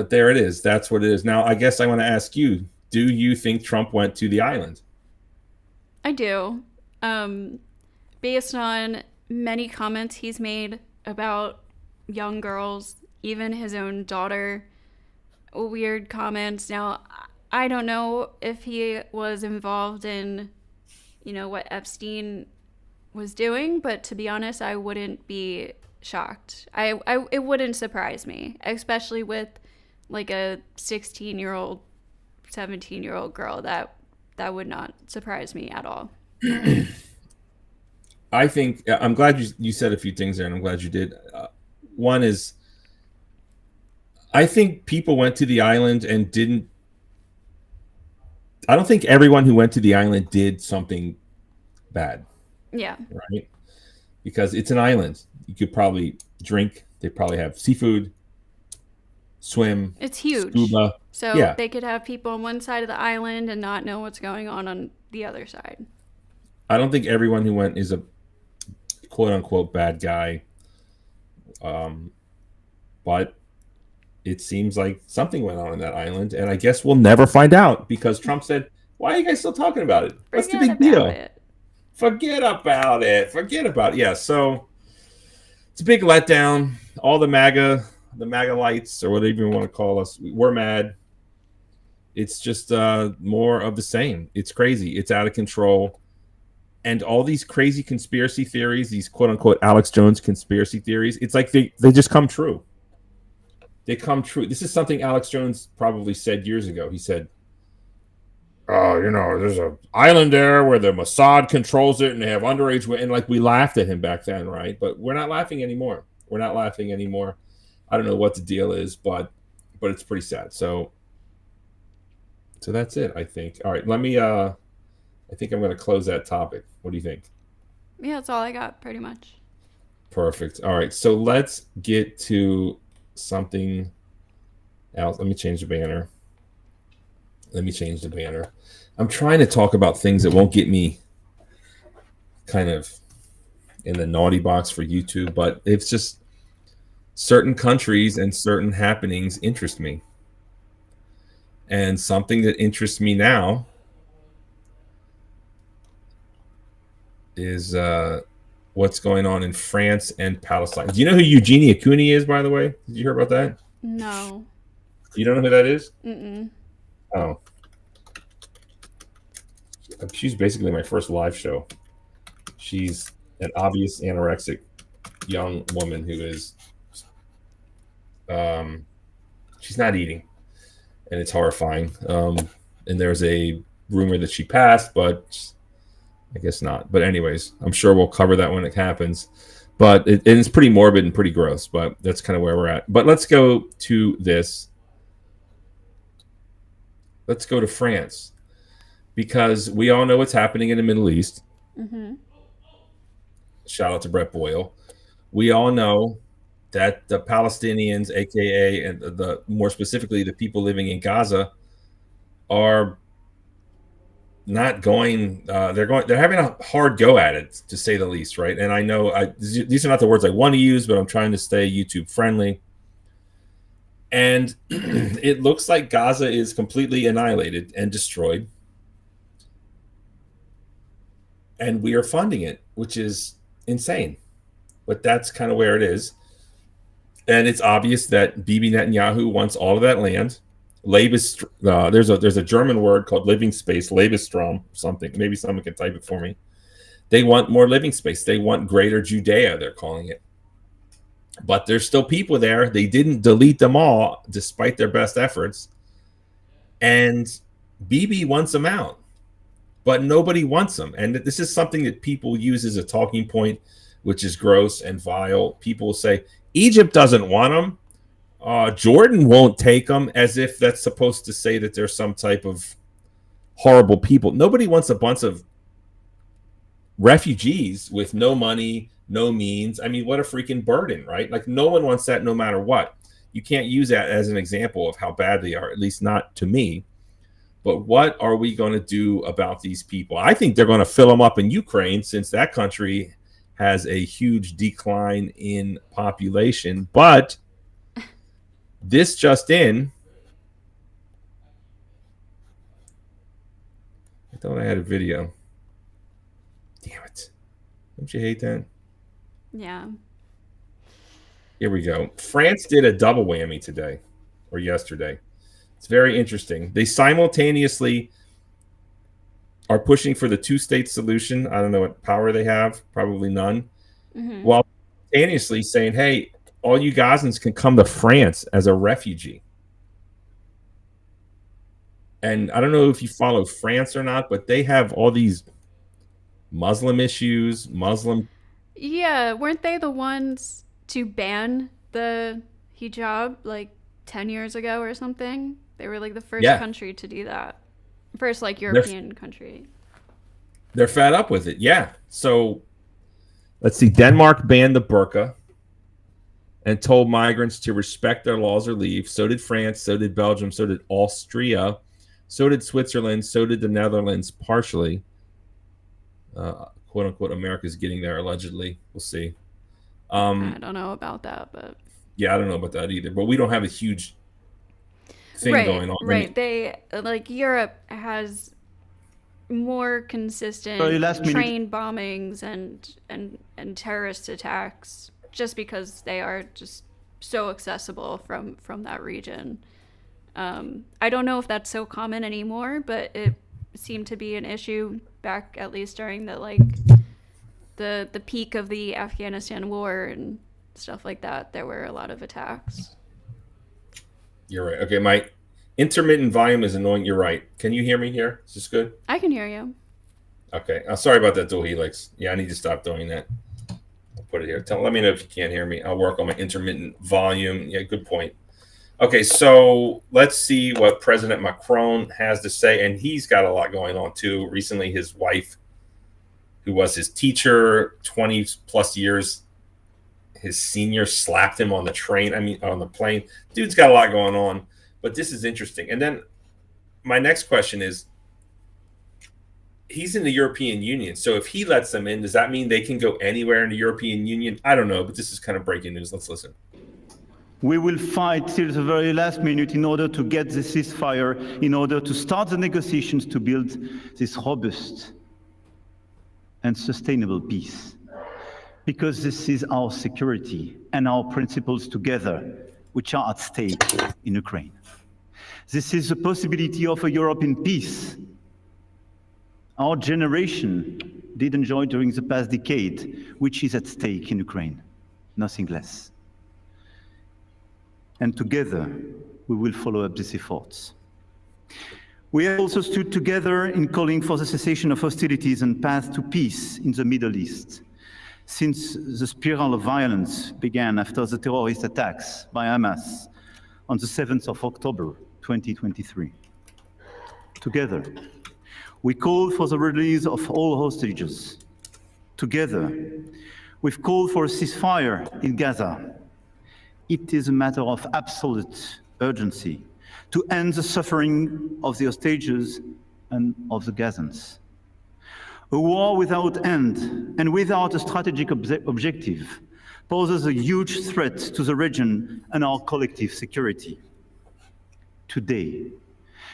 there it is. That's what it is. Now, I guess I want to ask you, do you think Trump went to the island? I do. Based on many comments he's made about young girls, even his own daughter, weird comments. Now, I don't know if he was involved in, what Epstein was doing, but to be honest, I wouldn't be shocked. It wouldn't surprise me, especially with like a 16-year-old, 17-year-old girl. That would not surprise me at all. I think I'm glad you said a few things there, and I'm glad you did. One is, I think people went to the island and didn't. I don't think everyone who went to the island did something bad. Yeah. Right? Because it's an island. You could probably drink. They probably have seafood, swim. It's huge. Scuba. So yeah. They could have people on one side of the island and not know what's going on the other side. I don't think everyone who went is a quote unquote bad guy. But it seems like something went on that island, and I guess we'll never find out because Trump said, "Why are you guys still talking about it? What's the big deal? Forget about it. Forget about it." Yeah, so it's a big letdown. All the MAGA lights, or whatever you want to call us, we're mad. It's just more of the same. It's crazy. It's out of control. And all these crazy conspiracy theories, these quote-unquote Alex Jones conspiracy theories, it's like they just come true. They come true. This is something Alex Jones probably said years ago. He said, there's an island there where the Mossad controls it and they have underage women. And like we laughed at him back then, right? But we're not laughing anymore. I don't know what the deal is, but it's pretty sad. So that's it, I think. All right, let me I think I'm going to close that topic. What do you think? Yeah, that's all I got, pretty much. Perfect. All right, so let's get to something else. Let me change the banner. I'm trying to talk about things that won't get me kind of in the naughty box for YouTube, but it's just certain countries and certain happenings interest me. And something that interests me now is what's going on in France and Palestine. Do you know who Eugenia Cooney is, by the way? Did you hear about that? No. You don't know who that is? Mm-mm. Oh. She's basically my first live show. She's an obvious anorexic young woman who is she's not eating, and it's horrifying. And there's a rumor that she passed, but I guess not. But anyways, I'm sure we'll cover that when it happens. But it's pretty morbid and pretty gross, but that's kind of where we're at. But let's go to this. Let's go to France, because we all know what's happening in the Middle East. Mm-hmm. Shout out to Brett Boyle. We all know that the Palestinians, aka, and the more specifically the people living in Gaza, are not going. They're having a hard go at it, to say the least, right? And I know these are not the words I want to use, but I'm trying to stay YouTube friendly. And it looks like Gaza is completely annihilated and destroyed, and we are funding it, which is insane. But that's kind of where it is. And it's obvious that Bibi Netanyahu wants all of that land. There's a German word called living space, Lebensraum, something. Maybe someone can type it for me. They want more living space. They want greater Judea, they're calling it. But there's still people there. They didn't delete them all, despite their best efforts. And Bibi wants them out. But nobody wants them. And this is something that people use as a talking point, which is gross and vile. People will say, Egypt doesn't want them. Jordan won't take them, as if that's supposed to say that there's some type of horrible people. Nobody wants a bunch of refugees with no money, no means. I mean, what a freaking burden, right? Like, no one wants that no matter what. You can't use that as an example of how bad they are, at least not to me. But what are we going to do about these people? I think they're going to fill them up in Ukraine, since that country has a huge decline in population. But this just in, I thought I had a video. Damn it. Don't you hate that? Yeah. Here we go. France did a double whammy today or yesterday. It's very interesting. They simultaneously are pushing for the two-state solution. I don't know what power they have, probably none. While simultaneously saying, hey, all you Gazans can come to France as a refugee. And I don't know if you follow France or not, but they have all these Muslim issues, Yeah, weren't they the ones to ban the hijab like 10 years ago or something? They were like the first country to do that. First, like, European country. They're fed up with it, yeah. So, let's see. Denmark banned the burqa and told migrants to respect their laws or leave. So did France, so did Belgium, so did Austria, so did Switzerland, so did the Netherlands partially. Quote-unquote, America's getting there, allegedly. We'll see. I don't know about that, but... Yeah, I don't know about that either. But we don't have a huge thing going on. Right. They, like, Europe has more consistent train bombings and terrorist attacks just because they are just so accessible from that region. I don't know if that's so common anymore, but it seemed to be an issue back, at least during the peak of the Afghanistan war and stuff like that. There were a lot of attacks. You're right. Okay, my intermittent volume is annoying. You're right. Can you hear me here? Is this good? I can hear you. Okay. Sorry about that, Dual Helix. Yeah, I need to stop doing that. I'll put it here. Let me know if you can't hear me. I'll work on my intermittent volume. Yeah, good point. Okay, so let's see what President Macron has to say. And he's got a lot going on, too. Recently, his wife, who was his teacher 20 plus years, his senior, slapped him on the plane. Dude's got a lot going on, but this is interesting. And then my next question is, he's in the European Union. So if he lets them in, does that mean they can go anywhere in the European Union? I don't know, but this is kind of breaking news. Let's listen. We will fight till the very last minute in order to get the ceasefire, in order to start the negotiations to build this robust and sustainable peace. Because this is our security and our principles together, which are at stake in Ukraine. This is the possibility of a Europe in peace. Our generation did enjoy during the past decade, which is at stake in Ukraine, nothing less. And together, we will follow up these efforts. We have also stood together in calling for the cessation of hostilities and path to peace in the Middle East. Since the spiral of violence began after the terrorist attacks by Hamas on the 7th of October, 2023. Together, we called for the release of all hostages. Together, we've called for a ceasefire in Gaza. It is a matter of absolute urgency to end the suffering of the hostages and of the Gazans. A war without end and without a strategic objective poses a huge threat to the region and our collective security. Today,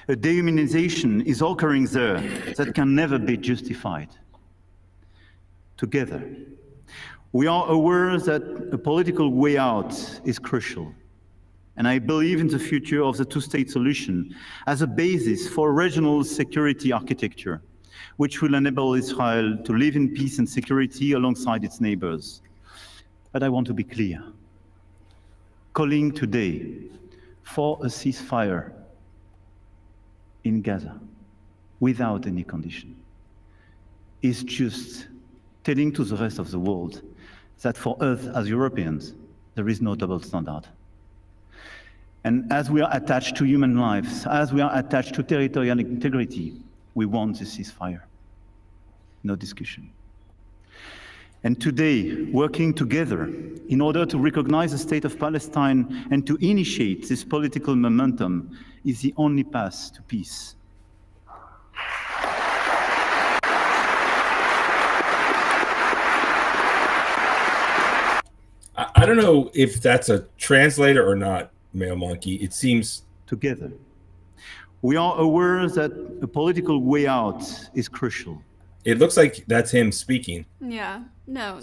a dehumanization is occurring there that can never be justified. Together, we are aware that a political way out is crucial. And I believe in the future of the two-state solution as a basis for regional security architecture, which will enable Israel to live in peace and security alongside its neighbors. But I want to be clear. Calling today for a ceasefire in Gaza without any condition is just telling to the rest of the world that for us as Europeans, there is no double standard. And as we are attached to human lives, as we are attached to territorial integrity, we want this ceasefire. No discussion. And today, working together in order to recognize the state of Palestine and to initiate this political momentum is the only path to peace. I don't know if that's a translator or not, Male Monkey. It seems together. We are aware that a political way out is crucial. It looks like that's him speaking. Yeah. No,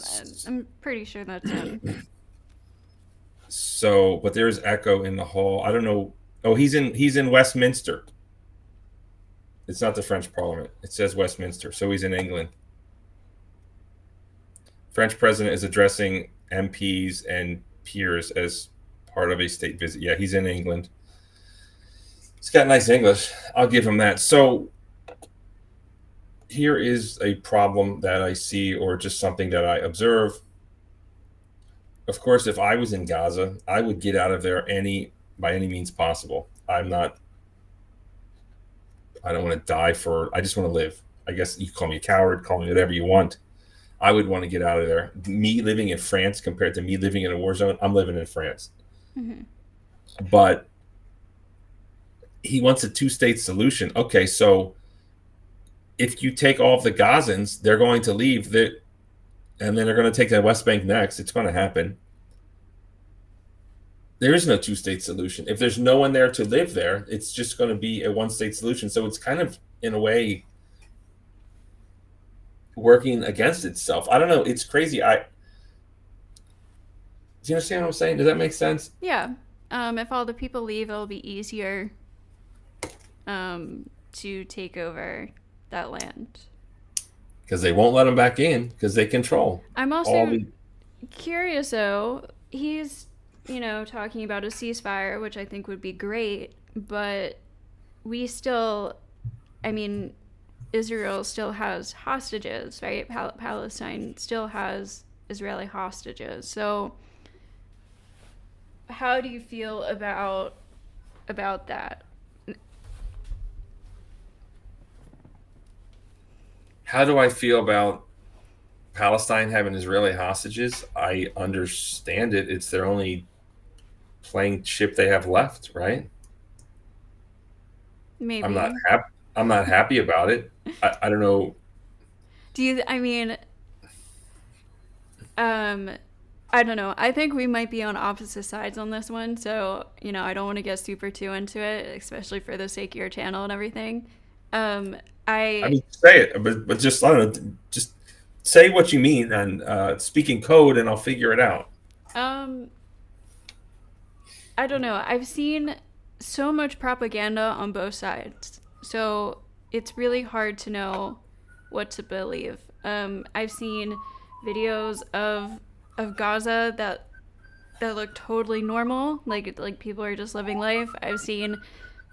I'm pretty sure that's him. So, but there's echo in the hall. I don't know. Oh, he's in Westminster. It's not the French Parliament. It says Westminster, so he's in England. French president is addressing MPs and peers as part of a state visit. Yeah, he's in England. He's got nice English. I'll give him that. So here is a problem that I see, or just something that I observe. Of course, if I was in Gaza, I would get out of there by any means possible. I don't want to die I just want to live. I guess you call me a coward, call me whatever you want. I would want to get out of there. Me living in France compared to me living in a war zone, I'm living in France. Mm-hmm. But he wants a two-state solution. Okay, so if you take all of the Gazans, they're going to leave, and then they're going to take the West Bank next. It's going to happen. There is no two-state solution. If there's no one there to live there, it's just going to be a one-state solution. So it's kind of, in a way, working against itself. I don't know. It's crazy. Do you understand what I'm saying? Does that make sense? Yeah. If all the people leave, it'll be easier to take over that land. Because they won't let them back in because they control. I'm also curious, though. He's, talking about a ceasefire, which I think would be great, but Israel still has hostages, right? Palestine still has Israeli hostages. So how do you feel about that? How do I feel about Palestine having Israeli hostages? I understand it. It's their only playing chip they have left, right? Maybe. I'm not happy about it. I don't know. I don't know. I think we might be on opposite sides on this one. So, I don't want to get super too into it, especially for the sake of your channel and everything. Say it, but just, I don't know, just say what you mean and speak in code and I'll figure it out. I don't know. I've seen so much propaganda on both sides. So it's really hard to know what to believe. I've seen videos of Gaza that look totally normal, like people are just living life. I've seen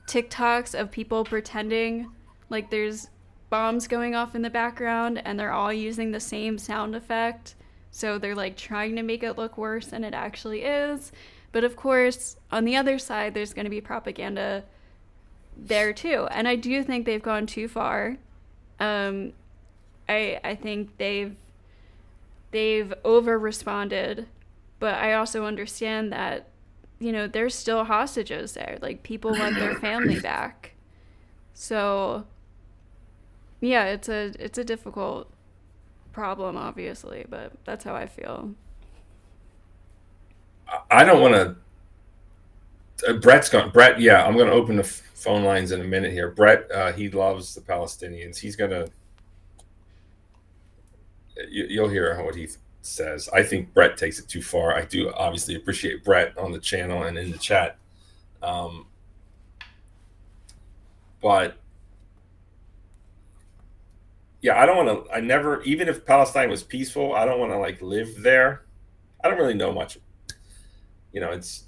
TikToks of people pretending like there's bombs going off in the background and they're all using the same sound effect. So they're like trying to make it look worse than it actually is. But of course, on the other side, there's going to be propaganda there too. And I do think they've gone too far. I think they've over-responded, but I also understand that, there's still hostages there. Like, people want their family back. So, yeah, it's a difficult problem, obviously, but that's how I feel. I don't want to. Brett's gone. Brett, yeah, I'm going to open the phone lines in a minute here. Brett, he loves the Palestinians. He's going to. You'll hear what he says. I think Brett takes it too far. I do obviously appreciate Brett on the channel and in the chat. But yeah, I don't want to. Even if Palestine was peaceful, I don't want to live there. I don't really know much. It's,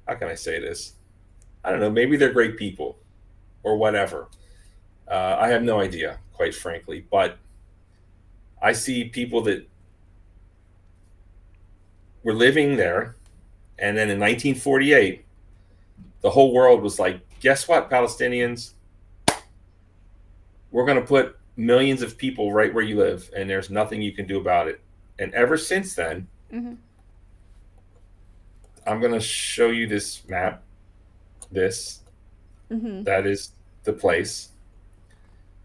how can I say this? I don't know. Maybe they're great people or whatever. I have no idea, quite frankly. But I see people that were living there. And then in 1948, the whole world was like, guess what, Palestinians? We're going to put millions of people right where you live, and there's nothing you can do about it. And ever since then, I'm going to show you this map. That is the place.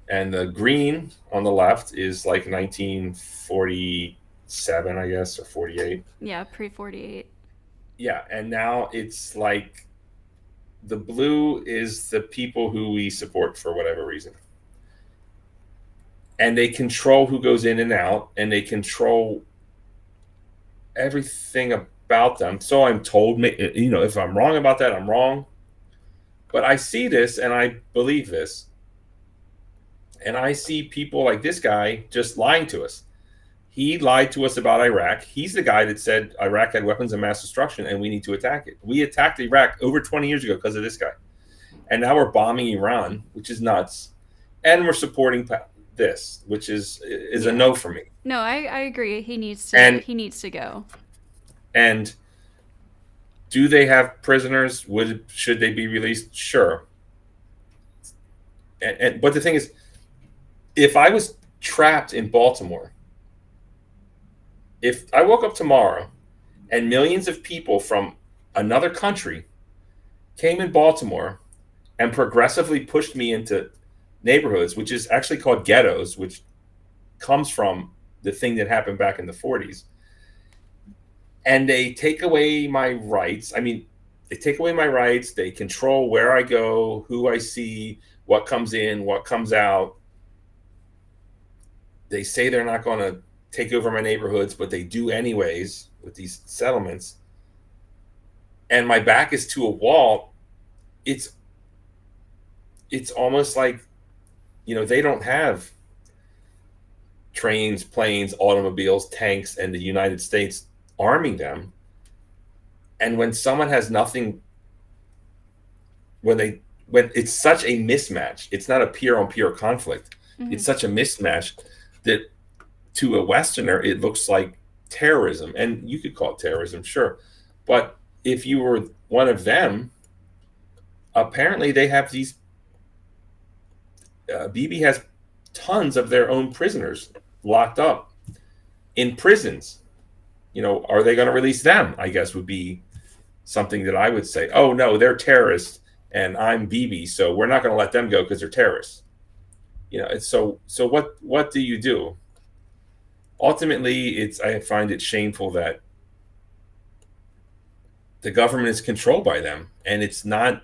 And the green on the left is like 1947, I guess, or 48. Yeah, pre-48. Yeah, and now it's like the blue is the people who we support for whatever reason. And they control who goes in and out, and they control everything about them. So I'm told, you know, if I'm wrong about that, I'm wrong. But I see this and I believe this. And I see people like this guy just lying to us. He lied to us about Iraq. He's the guy that said Iraq had weapons of mass destruction and we need to attack it. We attacked Iraq over 20 years ago because of this guy. And now we're bombing Iran, which is nuts. And we're supporting this, which is a no for me. No, I agree. He needs to go. And do they have prisoners? Should they be released? Sure. But the thing is, if I was trapped in Baltimore, if I woke up tomorrow and millions of people from another country came in Baltimore and progressively pushed me into neighborhoods, which is actually called ghettos, which comes from the thing that happened back in the 40s, and they take away my rights. I mean, they take away my rights. They control where I go, who I see, what comes in, what comes out. They say they're not going to take over my neighborhoods, but they do anyways with these settlements. And my back is to a wall. It's almost like, you know, they don't have trains, planes, automobiles, tanks, and the United States arming them. And when someone has nothing, when it's such a mismatch, it's not a peer-on-peer conflict. It's such a mismatch that to a Westerner, it looks like terrorism. And you could call it terrorism, sure. But if you were one of them, apparently they have these, Bibi has tons of their own prisoners locked up in prisons. You know, are they going to release them? I guess would be something that I would say. Oh, no, they're terrorists and I'm Bibi, so we're not going to let them go because they're terrorists. You know, it's so what do you do? Ultimately, I find it shameful that the government is controlled by them, and it's not,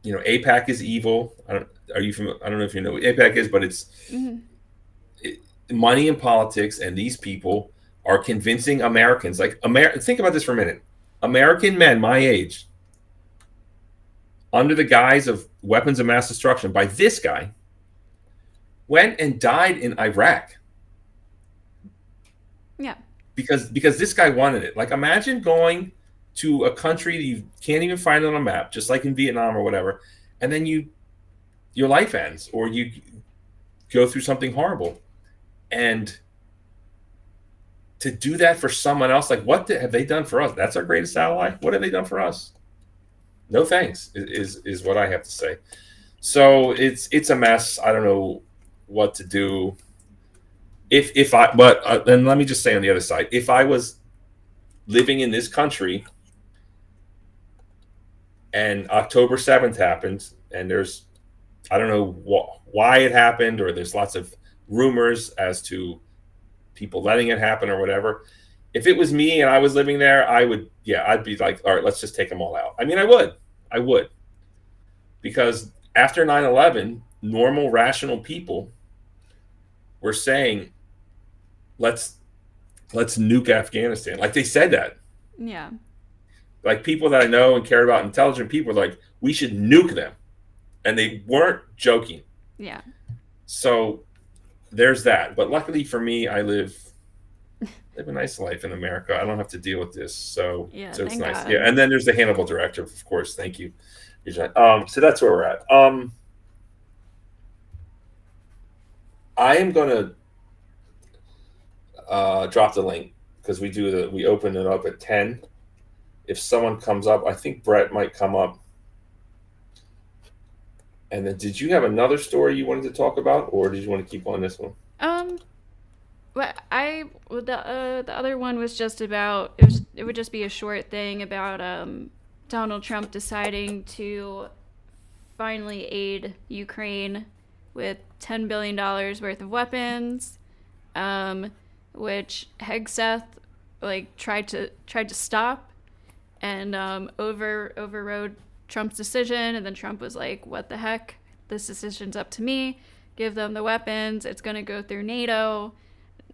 you know, AIPAC is evil. I don't know if you know what AIPAC is, but it's money and politics, and these people are convincing Americans. Like, think about this for a minute. American men my age, under the guise of weapons of mass destruction by this guy, went and died in Iraq. Yeah. Because this guy wanted it. Like, imagine going to a country that you can't even find on a map, just like in Vietnam or whatever, and then your life ends, or you go through something horrible. And to do that for someone else, like, what have they done for us? That's our greatest ally. What have they done for us? No thanks, is what I have to say. So it's a mess. I don't know what to do. Then let me just say on the other side, if I was living in this country and October 7th happened, and I don't know why it happened, or there's lots of rumors as to people letting it happen or whatever. If it was me and I was living there, I'd be like, all right, let's just take them all out. I mean, I would. Because after 9/11, normal, rational people were saying, let's nuke Afghanistan. Like, they said that. Yeah. Like, people that I know and care about, intelligent people, are like, we should nuke them. And they weren't joking. Yeah. So there's that. But luckily for me, I live a nice life in America. I don't have to deal with this. So it's nice. God. Yeah. And then there's the Hannibal directive, of course. Thank you. So that's where we're at. I am going to drop the link, because we open it up at 10. If someone comes up, I think Brett might come up. And then, did you have another story you wanted to talk about, or did you want to keep on this one? Well, the other one was just about it would just be a short thing about Donald Trump deciding to finally aid Ukraine with $10 billion worth of weapons, which Hegseth tried to stop and overrode Trump's decision, and then Trump was like, "What the heck? This decision's up to me. Give them the weapons. It's going to go through NATO."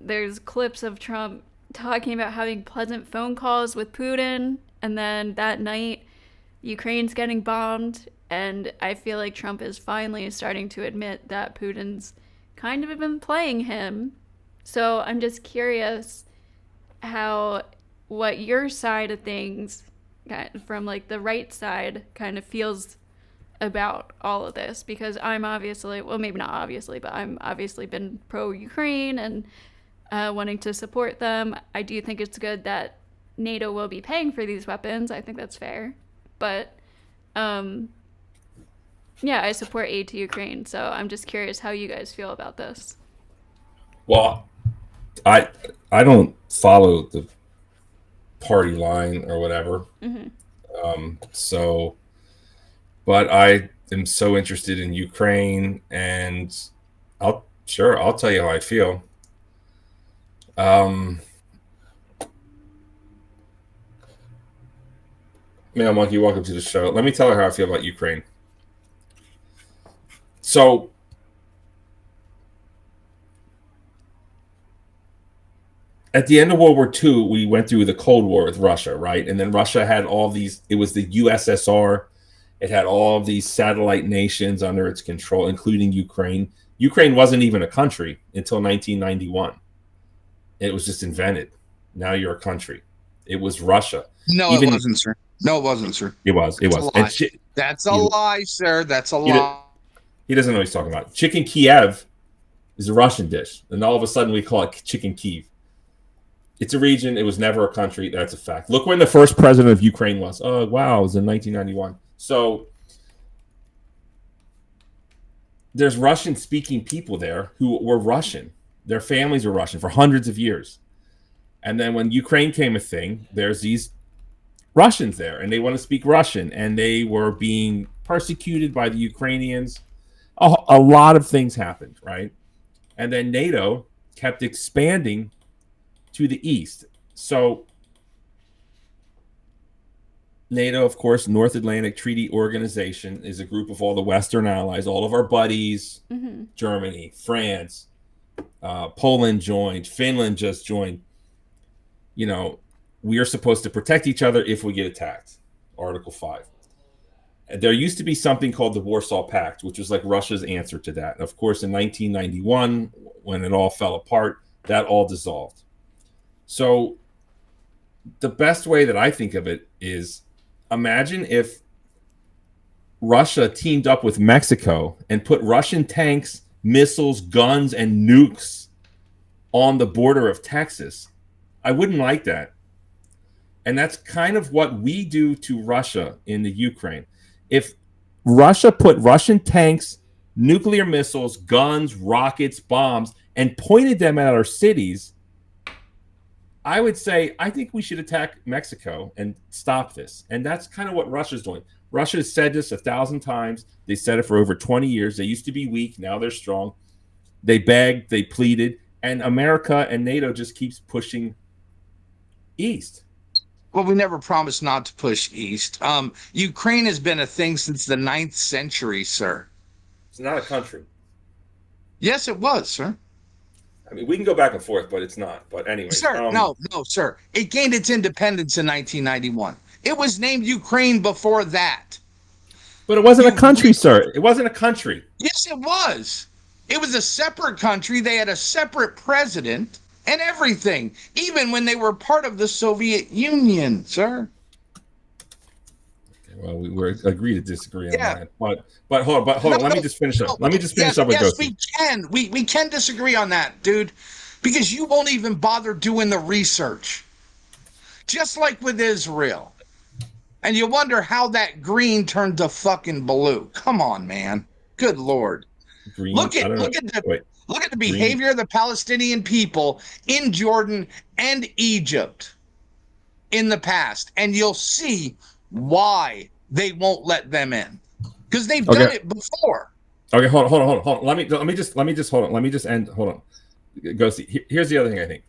There's clips of Trump talking about having pleasant phone calls with Putin, and then that night, Ukraine's getting bombed, and I feel like Trump is finally starting to admit that Putin's kind of been playing him. So I'm just curious what your side of things, from like the right side, kind of feels about all of this, because I'm obviously, well, maybe not obviously, but I'm obviously been pro-Ukraine and wanting to support them. I do think it's good that NATO will be paying for these weapons. I think that's fair. But yeah, I support aid to Ukraine. So I'm just curious how you guys feel about this. Well, I don't follow the party line or whatever. But I am so interested in Ukraine, and I'll tell you how I feel. Mail Monkey, welcome to the show. Let me tell her how I feel about Ukraine. So, at the end of World War II, we went through the Cold War with Russia, right? And then Russia had all these, it was the USSR. It had all of these satellite nations under its control, including Ukraine. Ukraine wasn't even a country until 1991. It was just invented. Now you're a country. It was Russia. No, it wasn't, sir. No, it wasn't, sir. It was. It was. That's a lie, sir. That's a lie. He doesn't know what he's talking about. Chicken Kiev is a Russian dish, and all of a sudden we call it Chicken Kiev. It's a region. It was never a country. That's a fact. Look when the first president of Ukraine was. Oh, wow. It was in 1991. So there's Russian-speaking people there who were Russian. Their families were Russian for hundreds of years. And then when Ukraine came a thing, there's these Russians there, and they want to speak Russian, and they were being persecuted by the Ukrainians. A lot of things happened, right? And then NATO kept expanding to the east. So NATO, of course, North Atlantic Treaty Organization, is a group of all the Western allies, all of our buddies, Germany, France, Poland joined, Finland just joined. You know, we are supposed to protect each other if we get attacked. Article 5. And there used to be something called the Warsaw Pact, which was like Russia's answer to that. And of course, in 1991, when it all fell apart, that all dissolved. So the best way that I think of it is, imagine if Russia teamed up with Mexico and put Russian tanks, missiles, guns, and nukes on the border of Texas. I wouldn't like that. And that's kind of what we do to Russia in the Ukraine. If Russia put Russian tanks, nuclear missiles, guns, rockets, bombs, and pointed them at our cities, I would say, I think we should attack Mexico and stop this. And that's kind of what Russia's doing. Russia has said this 1,000 times. They said it for over 20 years. They used to be weak. Now they're strong. They begged, they pleaded, and America and NATO just keeps pushing east. Well, we never promised not to push east. Ukraine has been a thing since the 9th century, sir. It's not a country. Yes, it was, sir. I mean, we can go back and forth, but it's not. But anyway. Sir, no, sir. It gained its independence in 1991. It was named Ukraine before that. But it wasn't a country, sir. It wasn't a country. Yes, it was. It was a separate country. They had a separate president and everything, even when they were part of the Soviet Union, sir. Okay, well, we agree to disagree on that. But hold on. Let me just finish up. Let me just finish up with Yes, Rosie. we can. We can disagree on that, dude, because you won't even bother doing the research. Just like with Israel. And you wonder how that green turned to fucking blue. Come on, man. Good Lord. Green. Look at the behavior of the Palestinian people in Jordan and Egypt in the past, and you'll see why they won't let them in, because they've done it before. Okay, hold on. Let me just hold on. Let me just end. Hold on. Go see. Here's the other thing I think.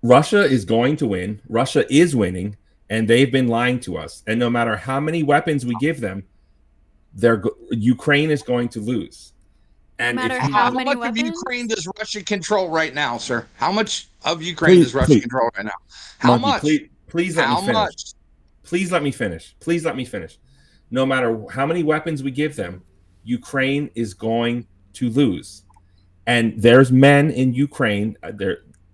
Russia is going to win. Russia is winning, and they've been lying to us. And no matter how many weapons we give them, Ukraine is going to lose. And no matter how many much weapons? of Ukraine does Russia control right now, sir? How much of Ukraine does Russia control right now? How much? Please let me finish. Please let me finish. Please let me finish. No matter how many weapons we give them, Ukraine is going to lose. And there's men in Ukraine.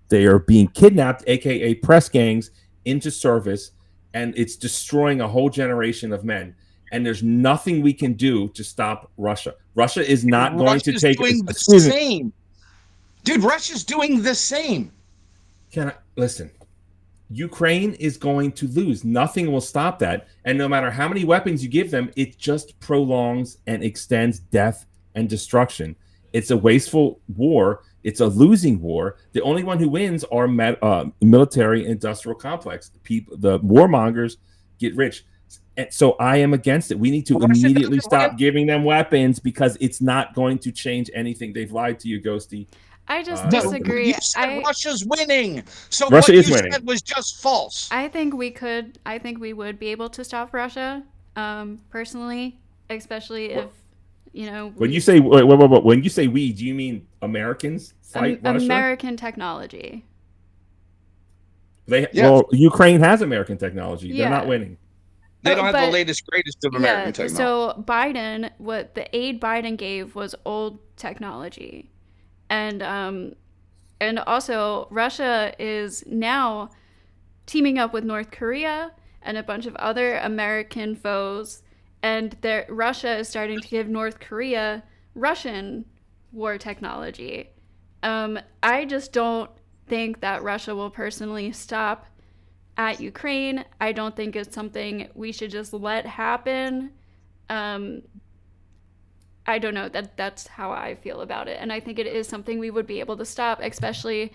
They are being kidnapped, aka press gangs, into service, and it's destroying a whole generation of men. And there's nothing we can do to stop Russia. Russia is not going to take doing the same. Dude, Russia's doing the same. Can I listen? Ukraine is going to lose. Nothing will stop that. And no matter how many weapons you give them, it just prolongs and extends death and destruction. It's a wasteful war. It's a losing war. The only one who wins are military industrial complex. The warmongers get rich. And so I am against it. We need to immediately stop giving them weapons because it's not going to change anything. They've lied to you, Ghosty. I just disagree. You said Russia's winning. So Russia what is you winning. said was just false. I think we would be able to stop Russia, personally, especially if, When you say when you say we, do you mean Americans fight Russia? American technology. Well, Ukraine has American technology. They're not winning. They don't have the latest, greatest of American technology. So Biden, what the aid Biden gave was old technology. And also Russia is now teaming up with North Korea and a bunch of other American foes. And Russia is starting to give North Korea Russian war technology. I just don't think that Russia will personally stop at Ukraine. I don't think it's something we should just let happen. I don't know. That's how I feel about it. And I think it is something we would be able to stop, especially,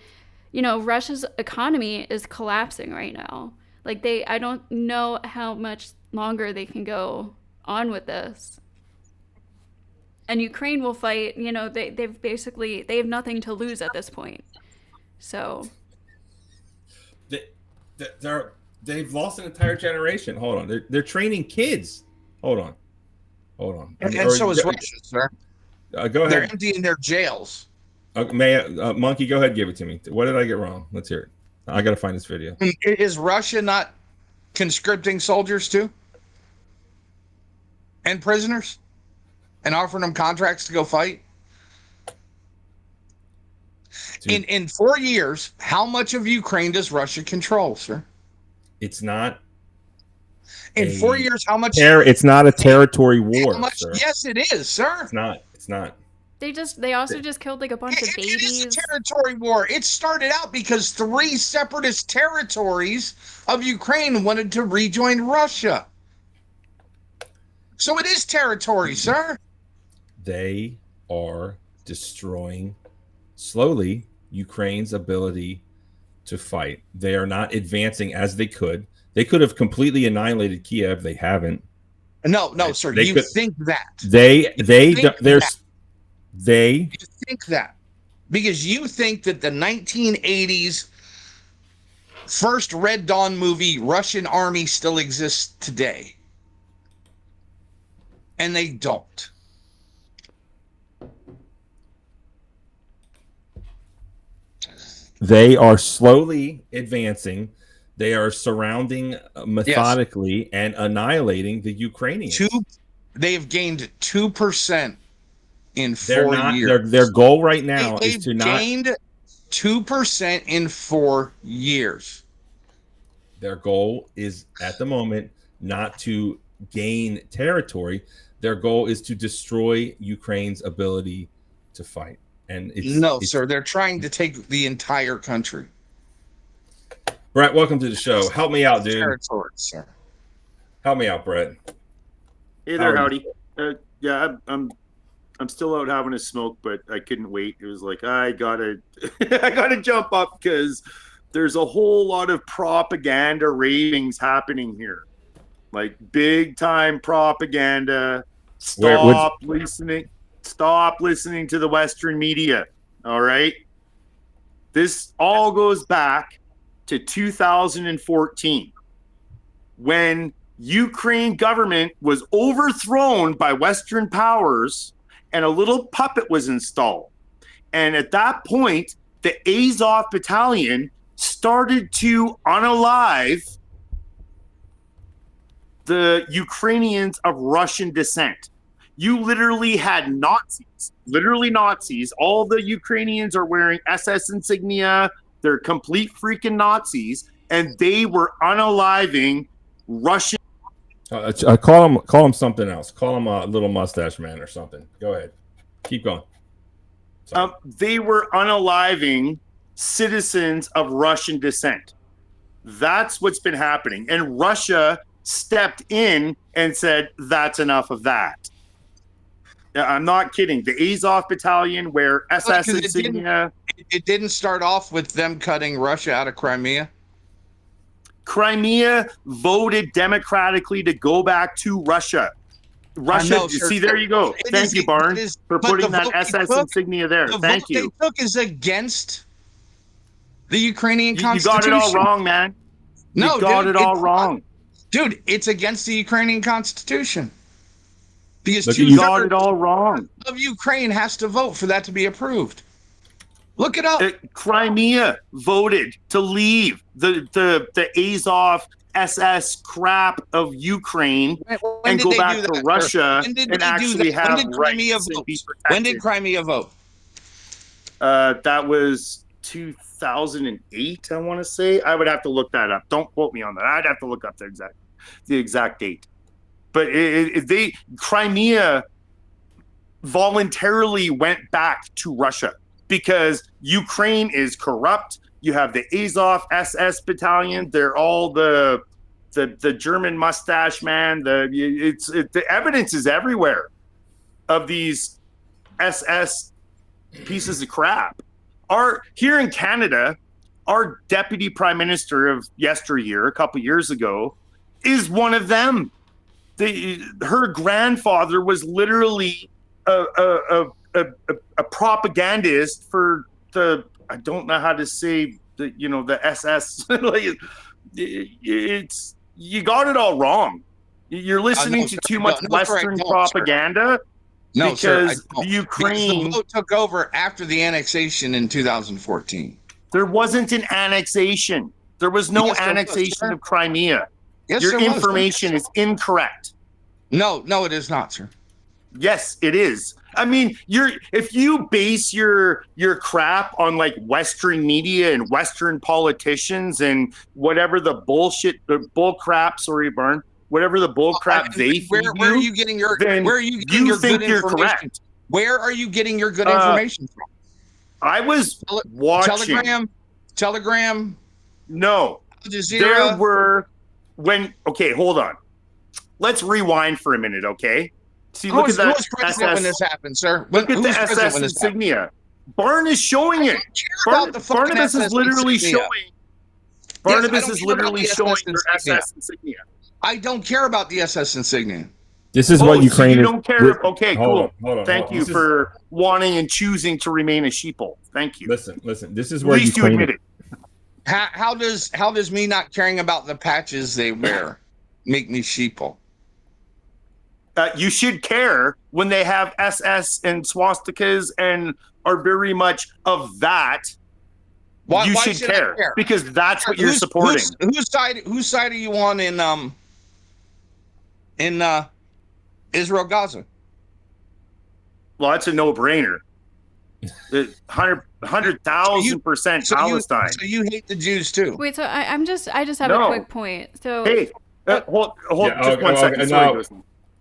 Russia's economy is collapsing right now. Like I don't know how much longer they can go on with this. And Ukraine will fight, they have nothing to lose at this point. So they've lost an entire generation. Hold on. They're training kids. Hold on. And so is Russia, sir. Go ahead. They're emptying their jails. Monkey, go ahead, give it to me. What did I get wrong? Let's hear it. I got to find this video. Is Russia not conscripting soldiers too? And prisoners? And offering them contracts to go fight? In 4 years, how much of Ukraine does Russia control, sir? It's not. In 4 years, how much? It's not a territory war, sir. Yes, it is, sir. It's not. They also just killed like a bunch of babies. It is a territory war. It started out because 3 separatist territories of Ukraine wanted to rejoin Russia. So it is territory, sir. They are destroying slowly Ukraine's ability to fight. They are not advancing as they could. They could have completely annihilated Kiev. They haven't. No, sir. You think that. You think that. Because you think that the 1980s first Red Dawn movie Russian army still exists today. And they don't. They are slowly advancing. They are surrounding methodically and annihilating the Ukrainians. They've gained 2% in 4 years. Their goal right now is to not. They've gained 2% in 4 years. Their goal is at the moment not to gain territory. Their goal is to destroy Ukraine's ability to fight. And sir, they're trying to take the entire country. Brett, welcome to the show. Help me out, dude. Territory, sir. Help me out, Brett. Hey there, howdy. Yeah, I'm still out having a smoke, but I couldn't wait. It was like I gotta I gotta jump up because there's a whole lot of propaganda ravings happening here, like big time propaganda. Stop listening to the Western media. All right, this all goes back to 2014 when Ukraine government was overthrown by Western powers and a little puppet was installed. And at that point, the Azov battalion started to unalive the Ukrainians of Russian descent. You literally had Nazis, All the Ukrainians are wearing SS insignia. They're complete freaking Nazis. And they were unaliving Russian. Call him something else. Call him a little mustache man or something. Go ahead. Keep going. They were unaliving citizens of Russian descent. That's what's been happening. And Russia stepped in and said, that's enough of that. I'm not kidding. The Azov battalion wear SS insignia. It didn't start off with them cutting Russia out of Crimea. Crimea voted democratically to go back to Russia. See, there you go. Thank you, Barnes, for putting that SS insignia there. Thank you. The vote they took is against the Ukrainian Constitution. You got it all wrong, man. No, you got it all wrong. Dude, it's against the Ukrainian Constitution. Because you got it all wrong. Of Ukraine has to vote for that to be approved. Look it up. Crimea voted to leave the Azov SS crap of Ukraine and go back to Russia and actually have rights and be protected. When did Crimea vote? That was 2008, I want to say. I would have to look that up. Don't quote me on that. I'd have to look up the exact date. But Crimea voluntarily went back to Russia because Ukraine is corrupt. You have the Azov SS battalion. They're all the German mustache man. The evidence is everywhere of these SS pieces of crap. Here in Canada, our deputy prime minister of yesteryear, a couple years ago, is one of them. Her grandfather was literally a propagandist for I don't know how to say the SS. You got it all wrong. You're listening to too much Western propaganda. No, because the Ukraine vote took over after the annexation in 2014. There wasn't an annexation. There was no annexation of Crimea. Yes, your information is incorrect. No, it is not, sir. Yes, it is. I mean, if you base your crap on like Western media and Western politicians and whatever the bullshit, the bull crap, sorry, Barn, whatever the bull crap they feed where are you getting your where are you getting your good information? Correct. Where are you getting your good information from? I was watching Telegram. No, Al Jazeera. There were okay, hold on. Let's rewind for a minute, okay? See, look at that. Who was president when this happened, sir? Look at the SS insignia. Barn is showing it. Barnabas is literally showing. Barnabas is literally showing your SS insignia. I don't care about the SS insignia. This is what Ukraine is. You don't care? Okay, cool. Hold on, Thank you for wanting and choosing to remain a sheeple. Thank you. Listen. This is where At least you admit it. How does me not caring about the patches they wear make me sheeple? You should care when they have SS and swastikas and are very much of that. Why should care because that's what you're supporting. Whose side are you on in Israel Gaza? Well, that's a no-brainer. 100,000% Palestine. So you hate the Jews too? Wait, so I just have a quick point. So hey, hold just 1 second. Sorry,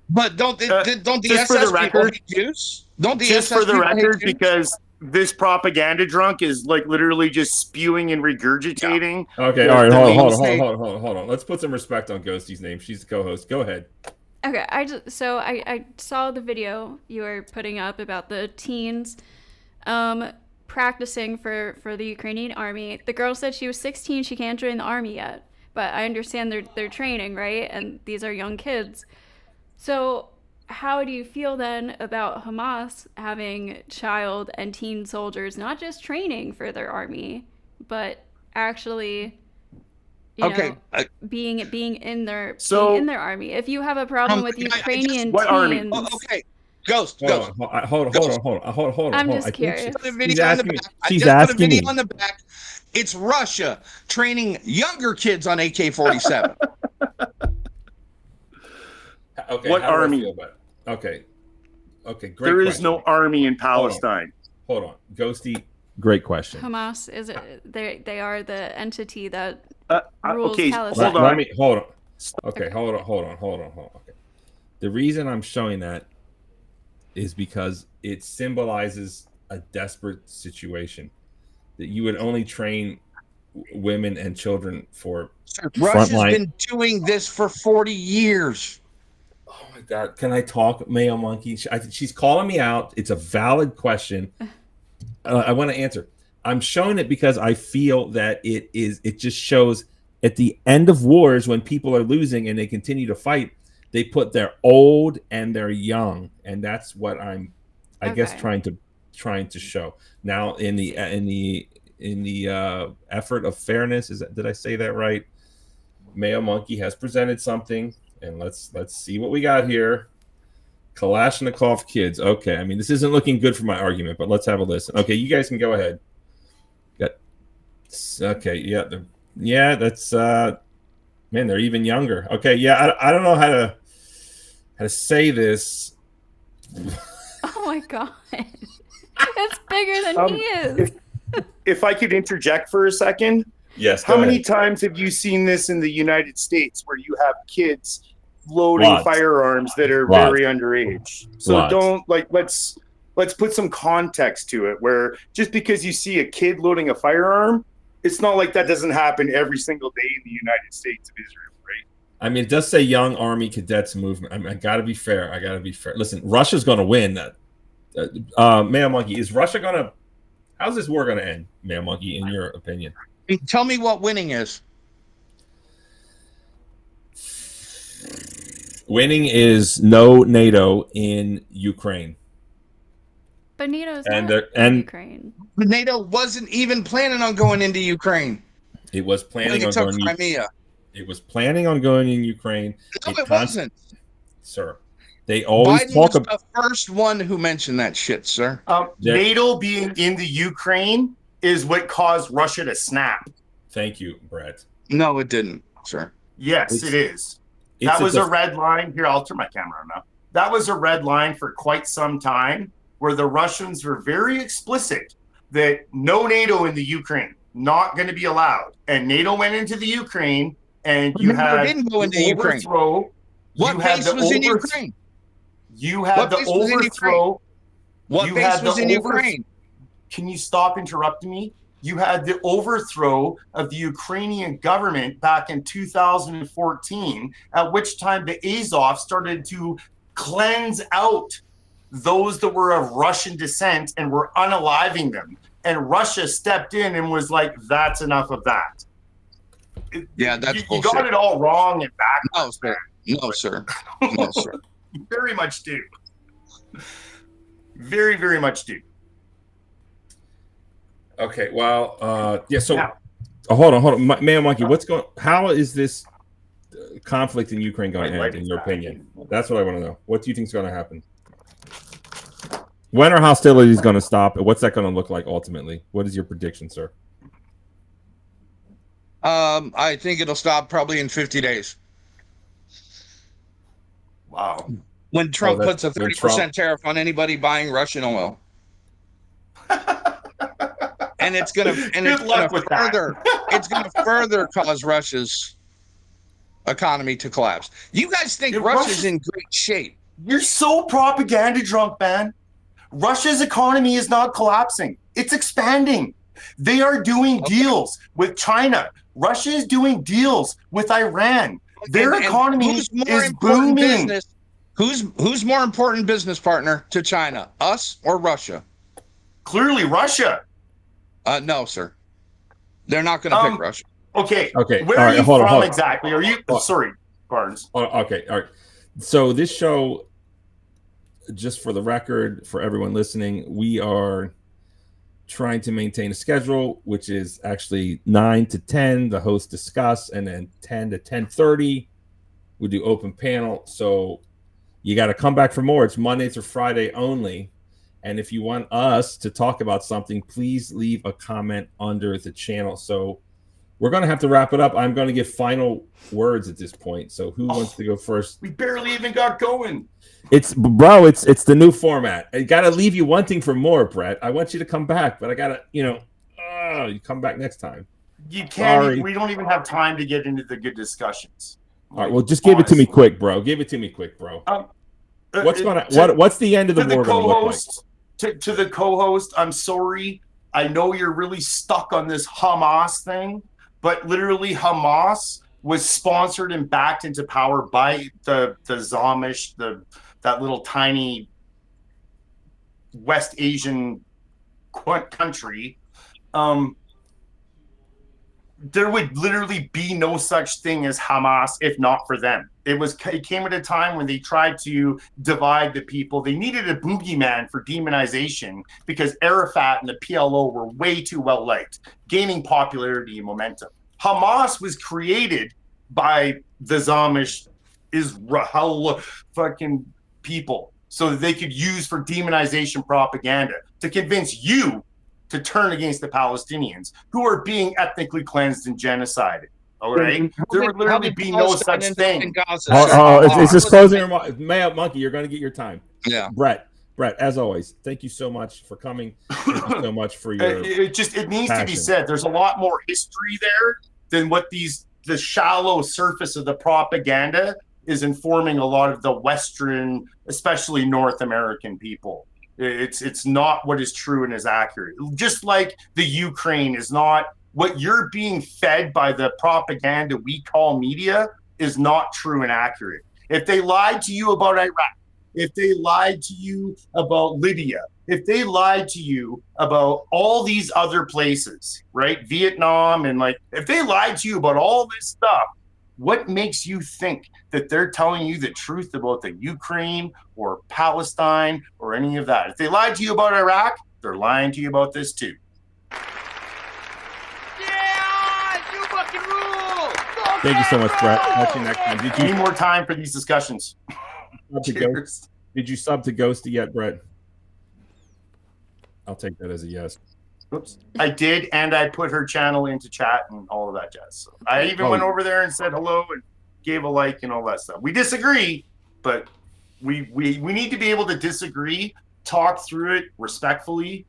but don't the SS people hate Jews? Don't the just SS for the people hate record, Jews? because this propaganda drunk is like literally just spewing and regurgitating. Okay, all right, hold on. Let's put some respect on Ghosty's name. She's the co-host. Go ahead. Okay, I saw the video you were putting up about the teens practicing for the Ukrainian army. The girl said she was 16, she can't join the army yet. But I understand they're training, right? And these are young kids. So how do you feel then about Hamas having child and teen soldiers not just training for their army, but actually being in their army? If you have a problem with Ukrainian teens, okay, Ghost. Hold on. I'm just curious. She's asking me. On the back. It's Russia training younger kids on AK-47. Okay, what army? Okay, great. There is no army in Palestine. Hold on. Ghosty, great question. Hamas is they are the entity that rules Palestine. Hold on. Okay, hold on. Okay. The reason I'm showing that is because it symbolizes a desperate situation that you would only train women and children for. Russia's been doing this for 40 years. Oh my God. Can I talk, Mayo Monkey? She's calling me out. It's a valid question. I want to answer. I'm showing it because I feel that it just shows at the end of wars when people are losing and they continue to fight, they put their old and their young. And that's what I guess trying to show. Now in the effort of fairness, did I say that right? Mayo Monkey has presented something, and let's see what we got here. Kalashnikov kids. Okay, I mean this isn't looking good for my argument, but let's have a listen. Okay, you guys can go ahead. Okay, that's man, they're even younger. Okay, I don't know how to say this. Oh my God. It's bigger than he is. If I could interject for a second. Yes. How many times have you seen this in the United States where you have kids loading firearms that are very underage? So let's put some context to it, where just because you see a kid loading a firearm, it's not like that doesn't happen every single day in the United States of Israel, right? I mean, it does say young army cadets movement. I got to be fair. Listen, Russia's going to win. Mayo Monkey, is Russia going to? How's this war going to end, Mayo Monkey, in your opinion? Tell me what winning is. Winning is no NATO in Ukraine. But NATO's not in Ukraine. NATO wasn't even planning on going into Ukraine. It was planning on going to Crimea. It was planning on going in Ukraine. No, it wasn't. Sir. They always Biden talk about the first one who mentioned that shit, sir. NATO being in the Ukraine is what caused Russia to snap. Thank you, Brett. No, it didn't, sir. Yes, it is. That was a red line. Here, I'll turn my camera on now. That was a red line for quite some time, where the Russians were very explicit that no NATO in the Ukraine, not going to be allowed. And NATO went into the Ukraine, and you had didn't go into Ukraine. What base was in Ukraine? You had the overthrow. What base was in Ukraine? Can you stop interrupting me? You had the overthrow of the Ukrainian government back in 2014, at which time the Azov started to cleanse out those that were of Russian descent and were unaliving them. And Russia stepped in and was like, that's enough of that. Yeah, that's you got it all wrong and backwards. No, sir. No, sir. You very much do. Very, very much do. Okay, well, so hold on. Mayo Monkey, how is this conflict in Ukraine going to end, in your opinion? That's what I want to know. What do you think is going to happen? When are hostilities going to stop? And what's that going to look like ultimately? What is your prediction, sir? I think it'll stop probably in 50 days. Wow. When Trump puts a 30% tariff on anybody buying Russian oil. And it's going to further cause Russia's economy to collapse. You guys think Russia's in great shape? You're so propaganda drunk, man. Russia's economy is not collapsing. It's expanding. They are doing deals with China. Russia is doing deals with Iran. Their economy is booming. Who's more important business partner to China, us or Russia? Clearly, Russia. No, sir. They're not going to pick Russia. Okay. Okay. Where all are right, you hold on, from hold on. exactly? Are you sorry, Barnes? Okay. All right. So this show, just for the record, for everyone listening, we are trying to maintain a schedule, which is actually 9 to 10, the hosts discuss, and then 10 to 10:30, we do open panel. So you got to come back for more. It's Monday through Friday only. And if you want us to talk about something, please leave a comment under the channel. So we're going to have to wrap it up. I'm going to give final words at this point. So who wants to go first? We barely even got going. It's the new format. I got to leave you wanting for more, Brett. I want you to come back, but I got to, you come back next time. You can't. Sorry. We don't even have time to get into the good discussions. All right. Well, just give it to me quick, bro. Give it to me quick, bro. What's the end of the war going to look like? To the co-host, I'm sorry. I know you're really stuck on this Hamas thing, but literally Hamas was sponsored and backed into power by the Zamish, that little tiny West Asian country. There would literally be no such thing as Hamas if not for them. It came at a time when they tried to divide the people. They needed a boogeyman for demonization because Arafat and the PLO were way too well liked, gaining popularity and momentum. Hamas was created by the Zamish Israel fucking people so that they could use for demonization propaganda to convince you to turn against the Palestinians who are being ethnically cleansed and genocided. All right, there would literally be no such thing. It's just closing remarks. Monkey, you're going to get your time. Yeah, Brett, as always, thank you so much for coming. Thank you so much for your. It needs to be said. There's a lot more history there than what the shallow surface of the propaganda is informing a lot of the Western, especially North American people. It's not what is true and is accurate. Just like the Ukraine is not what you're being fed by the propaganda we call media is not true and accurate. If they lied to you about Iraq, if they lied to you about Libya, if they lied to you about all these other places, right? Vietnam and if they lied to you about all this stuff, what makes you think that they're telling you the truth about the Ukraine or Palestine or any of that? If they lied to you about Iraq, they're lying to you about this too. Yeah, you fucking rule. Thank you so much, Brett. Catch you next time. Did you need more time for these discussions? Did you sub to Ghosty yet, Brett? I'll take that as a yes. Oops. I did, and I put her channel into chat and all of that jazz. So I even went over there and said hello and gave a like and all that stuff. We disagree, but we need to be able to disagree, talk through it respectfully,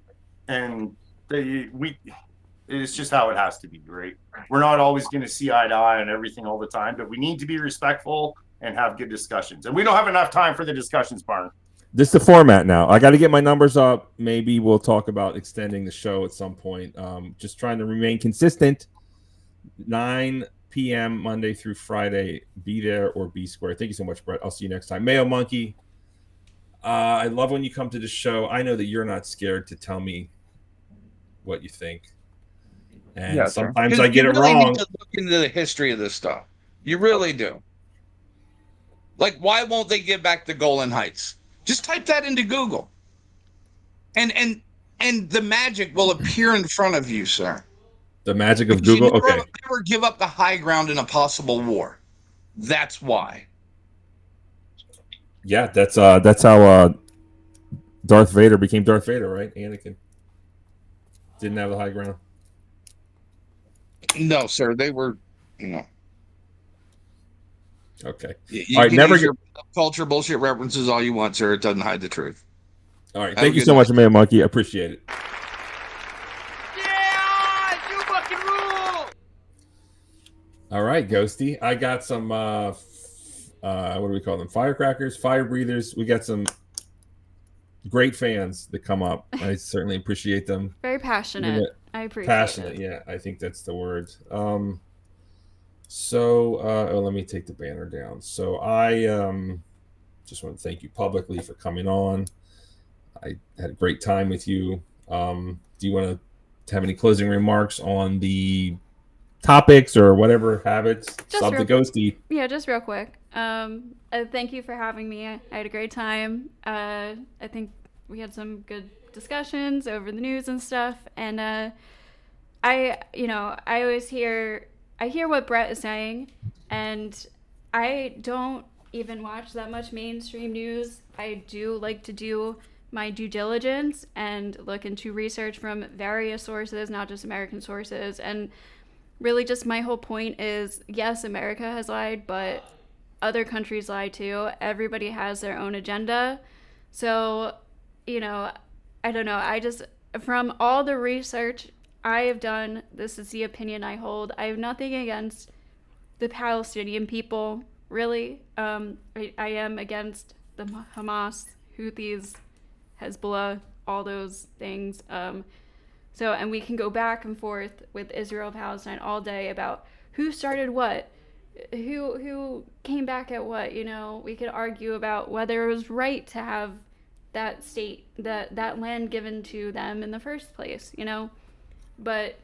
and it's just how it has to be, right? We're not always going to see eye to eye on everything all the time, but we need to be respectful and have good discussions. And we don't have enough time for the discussions, Barn. This is the format now. I got to get my numbers up. Maybe we'll talk about extending the show at some point. Just trying to remain consistent. 9 p.m. Monday through Friday. Be there or be square. Thank you so much, Brett. I'll see you next time. Mayo Monkey, I love when you come to the show. I know that you're not scared to tell me what you think. And sometimes I get it wrong. You need to look into the history of this stuff. You really do. Like, why won't they give back the Golan Heights? Just type that into Google. And the magic will appear in front of you, sir. The magic of Google? Okay. Never give up the high ground in a possible war. That's why. Yeah, that's how Darth Vader became Darth Vader, right? Anakin didn't have the high ground. No, sir. They were, Okay. You can use your culture bullshit references all you want, sir. It doesn't hide the truth. All right. Thank you so much, Mayor Monkey. I appreciate it. Yeah, you fucking rule. All right, Ghosty. I got some, what do we call them? Firecrackers, fire breathers. We got some great fans that come up. I certainly appreciate them. Very passionate. I appreciate passionate, it. yeah. I think that's the word. So let me take the banner down. So I just want to thank you publicly for coming on. I had a great time with you. Do you want to have any closing remarks on the topics or whatever habits? Sub to Ghosty. Yeah, just real quick. Thank you for having me. I had a great time. I think we had some good discussions over the news and stuff. And I always hear what Brett is saying, and I don't even watch that much mainstream news. I do like to do my due diligence and look into research from various sources, not just American sources. And really just my whole point is, yes, America has lied, but other countries lie too. Everybody has their own agenda. So, I don't know. I just, from all the research I have done, this is the opinion I hold. I have nothing against the Palestinian people, really. I am against the Hamas, Houthis, Hezbollah, all those things. And we can go back and forth with Israel, Palestine all day about who started what, who came back at what. We could argue about whether it was right to have that state, that land given to them in the first place. But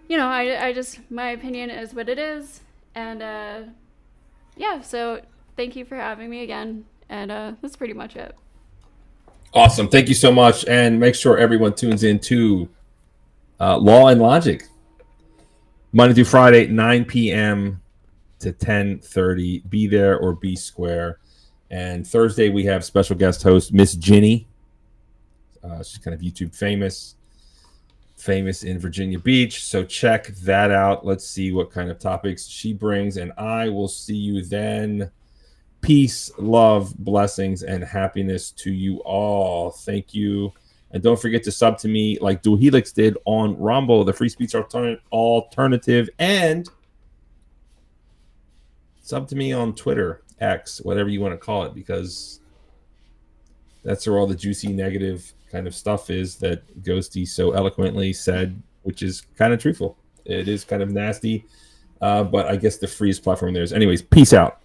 I just, my opinion is what it is, and so thank you for having me again, and that's pretty much it. Awesome. Thank you so much. And make sure everyone tunes in to Law and Logic, Monday through Friday, 9 p.m. to 10:30. Be there or be square. And Thursday, we have special guest host, Miss Ginny. She's kind of YouTube famous in Virginia Beach. So check that out. Let's see what kind of topics she brings. And I will see you then. Peace, love, blessings, and happiness to you all. Thank you. And don't forget to sub to me like Dual Helix did on Rumble, the free speech alternative, and sub to me on Twitter, X, whatever you want to call it, because that's where all the juicy negative kind of stuff is that Ghosty so eloquently said, which is kind of truthful. It is kind of nasty, but I guess the freest platform there is. Anyways, peace out.